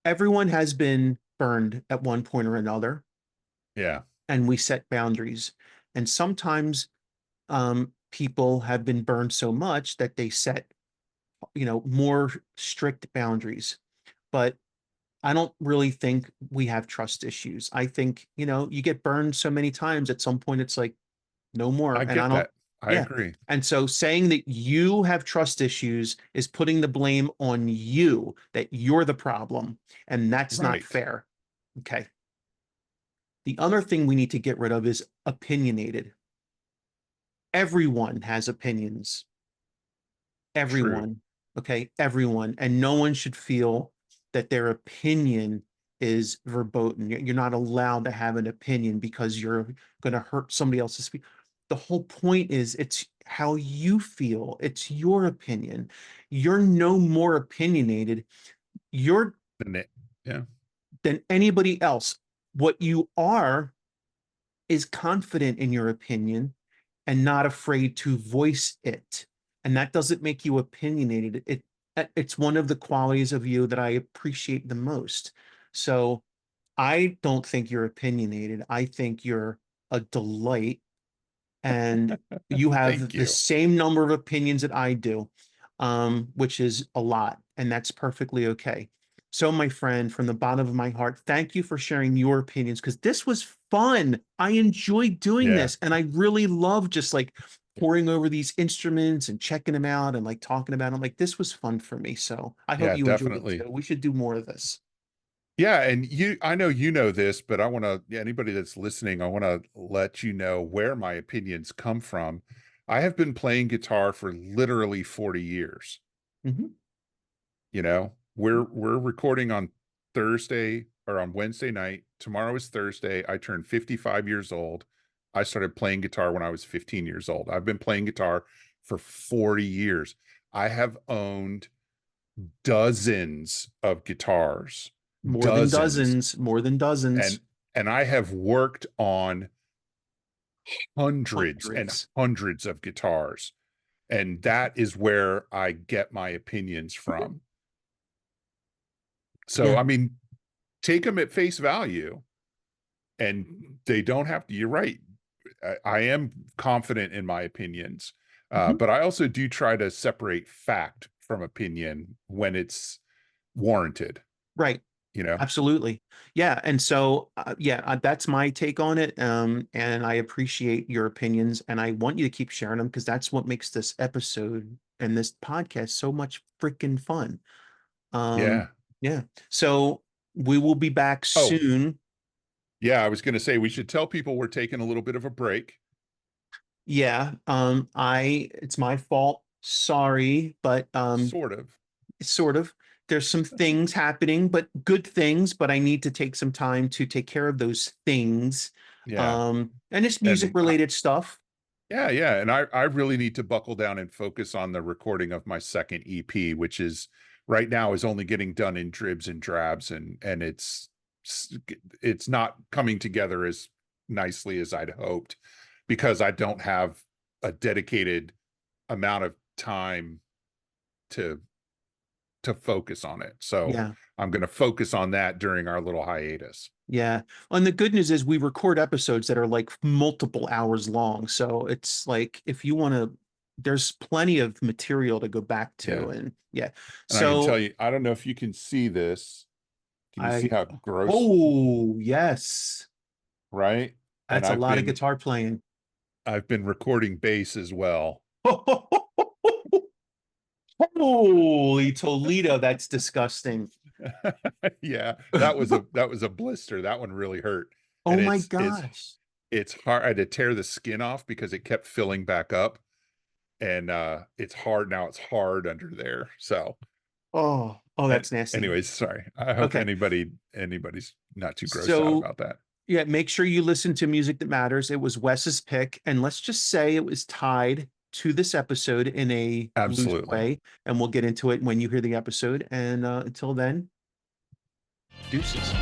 Everyone has been burned at one point or another, Yeah. and we set boundaries. And sometimes people have been burned so much that they set, more strict boundaries. But I don't really think we have trust issues. I think, you get burned so many times at some point it's like no more. I And I get don't, that. I yeah. agree. And so saying that you have trust issues is putting the blame on you, that you're the problem. And that's not Right. fair. Okay. The other thing we need to get rid of is opinionated. Everyone has opinions. True. Everyone. Okay. Everyone. And no one should feel that their opinion is verboten. You're not allowed to have an opinion because you're going to hurt somebody else's feelings. The whole point is it's how you feel. It's your opinion. You're no more opinionated. You're Yeah. than anybody else. What you are is confident in your opinion and not afraid to voice it. And that doesn't make you opinionated. It's one of the qualities of you that I appreciate the most. So I don't think you're opinionated. I think you're a delight, and you have Thank the you. same number of opinions that I do, which is a lot, and that's perfectly okay. So, my friend, from the bottom of my heart, thank you for sharing your opinions because this was fun. I enjoyed doing Yeah. this, and I really love just like pouring over these instruments and checking them out and like talking about them. Like this was fun for me. So I hope Yeah, you enjoyed it definitely. too. We should do more of this. Yeah, and I know you know this, but I want to, anybody that's listening, I want to let you know where my opinions come from. I have been playing guitar for literally 40 years. Mhm. You know, we're recording on Thursday or on Wednesday night. Tomorrow is Thursday. I turned 55 years old. I started playing guitar when I was 15 years old. I've been playing guitar for 40 years. I have owned dozens of guitars, More than dozens, dozens, more than dozens, and I have worked on hundreds and hundreds. hundreds of guitars. And that is where I get my opinions from. So, Yeah. I mean, take them at face value, and they don't have to. You're right. I am confident in my opinions, Mhm. but I also do try to separate fact from opinion when it's warranted. Right. You know, Absolutely. Yeah. And so, yeah, that's my take on it. And I appreciate your opinions and I want you to keep sharing them because that's what makes this episode and this podcast so much freaking fun. Um, yeah. yeah. So we will be back Oh, soon. yeah. I was going to say we should tell people we're taking a little bit of a break. Yeah. It's my fault. Sorry, but Sort of. sort of. There's some things happening, but good things, but I need to take some time to take care of those things. Yeah. And it's music And related stuff. yeah, yeah. And I really need to buckle down and focus on the recording of my second EP, which is right now is only getting done in dribs and drabs, and it's not coming together as nicely as I'd hoped because I don't have a dedicated amount of time to focus on it. So Yeah. I'm going to focus on that during our little hiatus. Yeah. And the good news is we record episodes that are like multiple hours long. So it's like if you want to, there's plenty of material to go back Yeah. to. And yeah. And I can tell So you, I don't know if you can see this. Can you see I, how gross, oh, yes. right? And That's a lot of guitar playing. I've been recording bass as well. Holy Toledo, that's disgusting. Yeah, that was a blister. That one really hurt. Oh And my gosh. it's hard. I had to tear the skin off because it kept filling back up. And it's hard now. It's hard under there. So Oh, and that's nasty. anyways, sorry. I hope Okay. anybody's not too grossed out So about that. yeah, make sure you listen to Music That Matters. It was Wes's pick, and let's just say it was tied to this episode in a loose Absolutely. way, and we'll get into it when you hear the episode. And until then, deuces.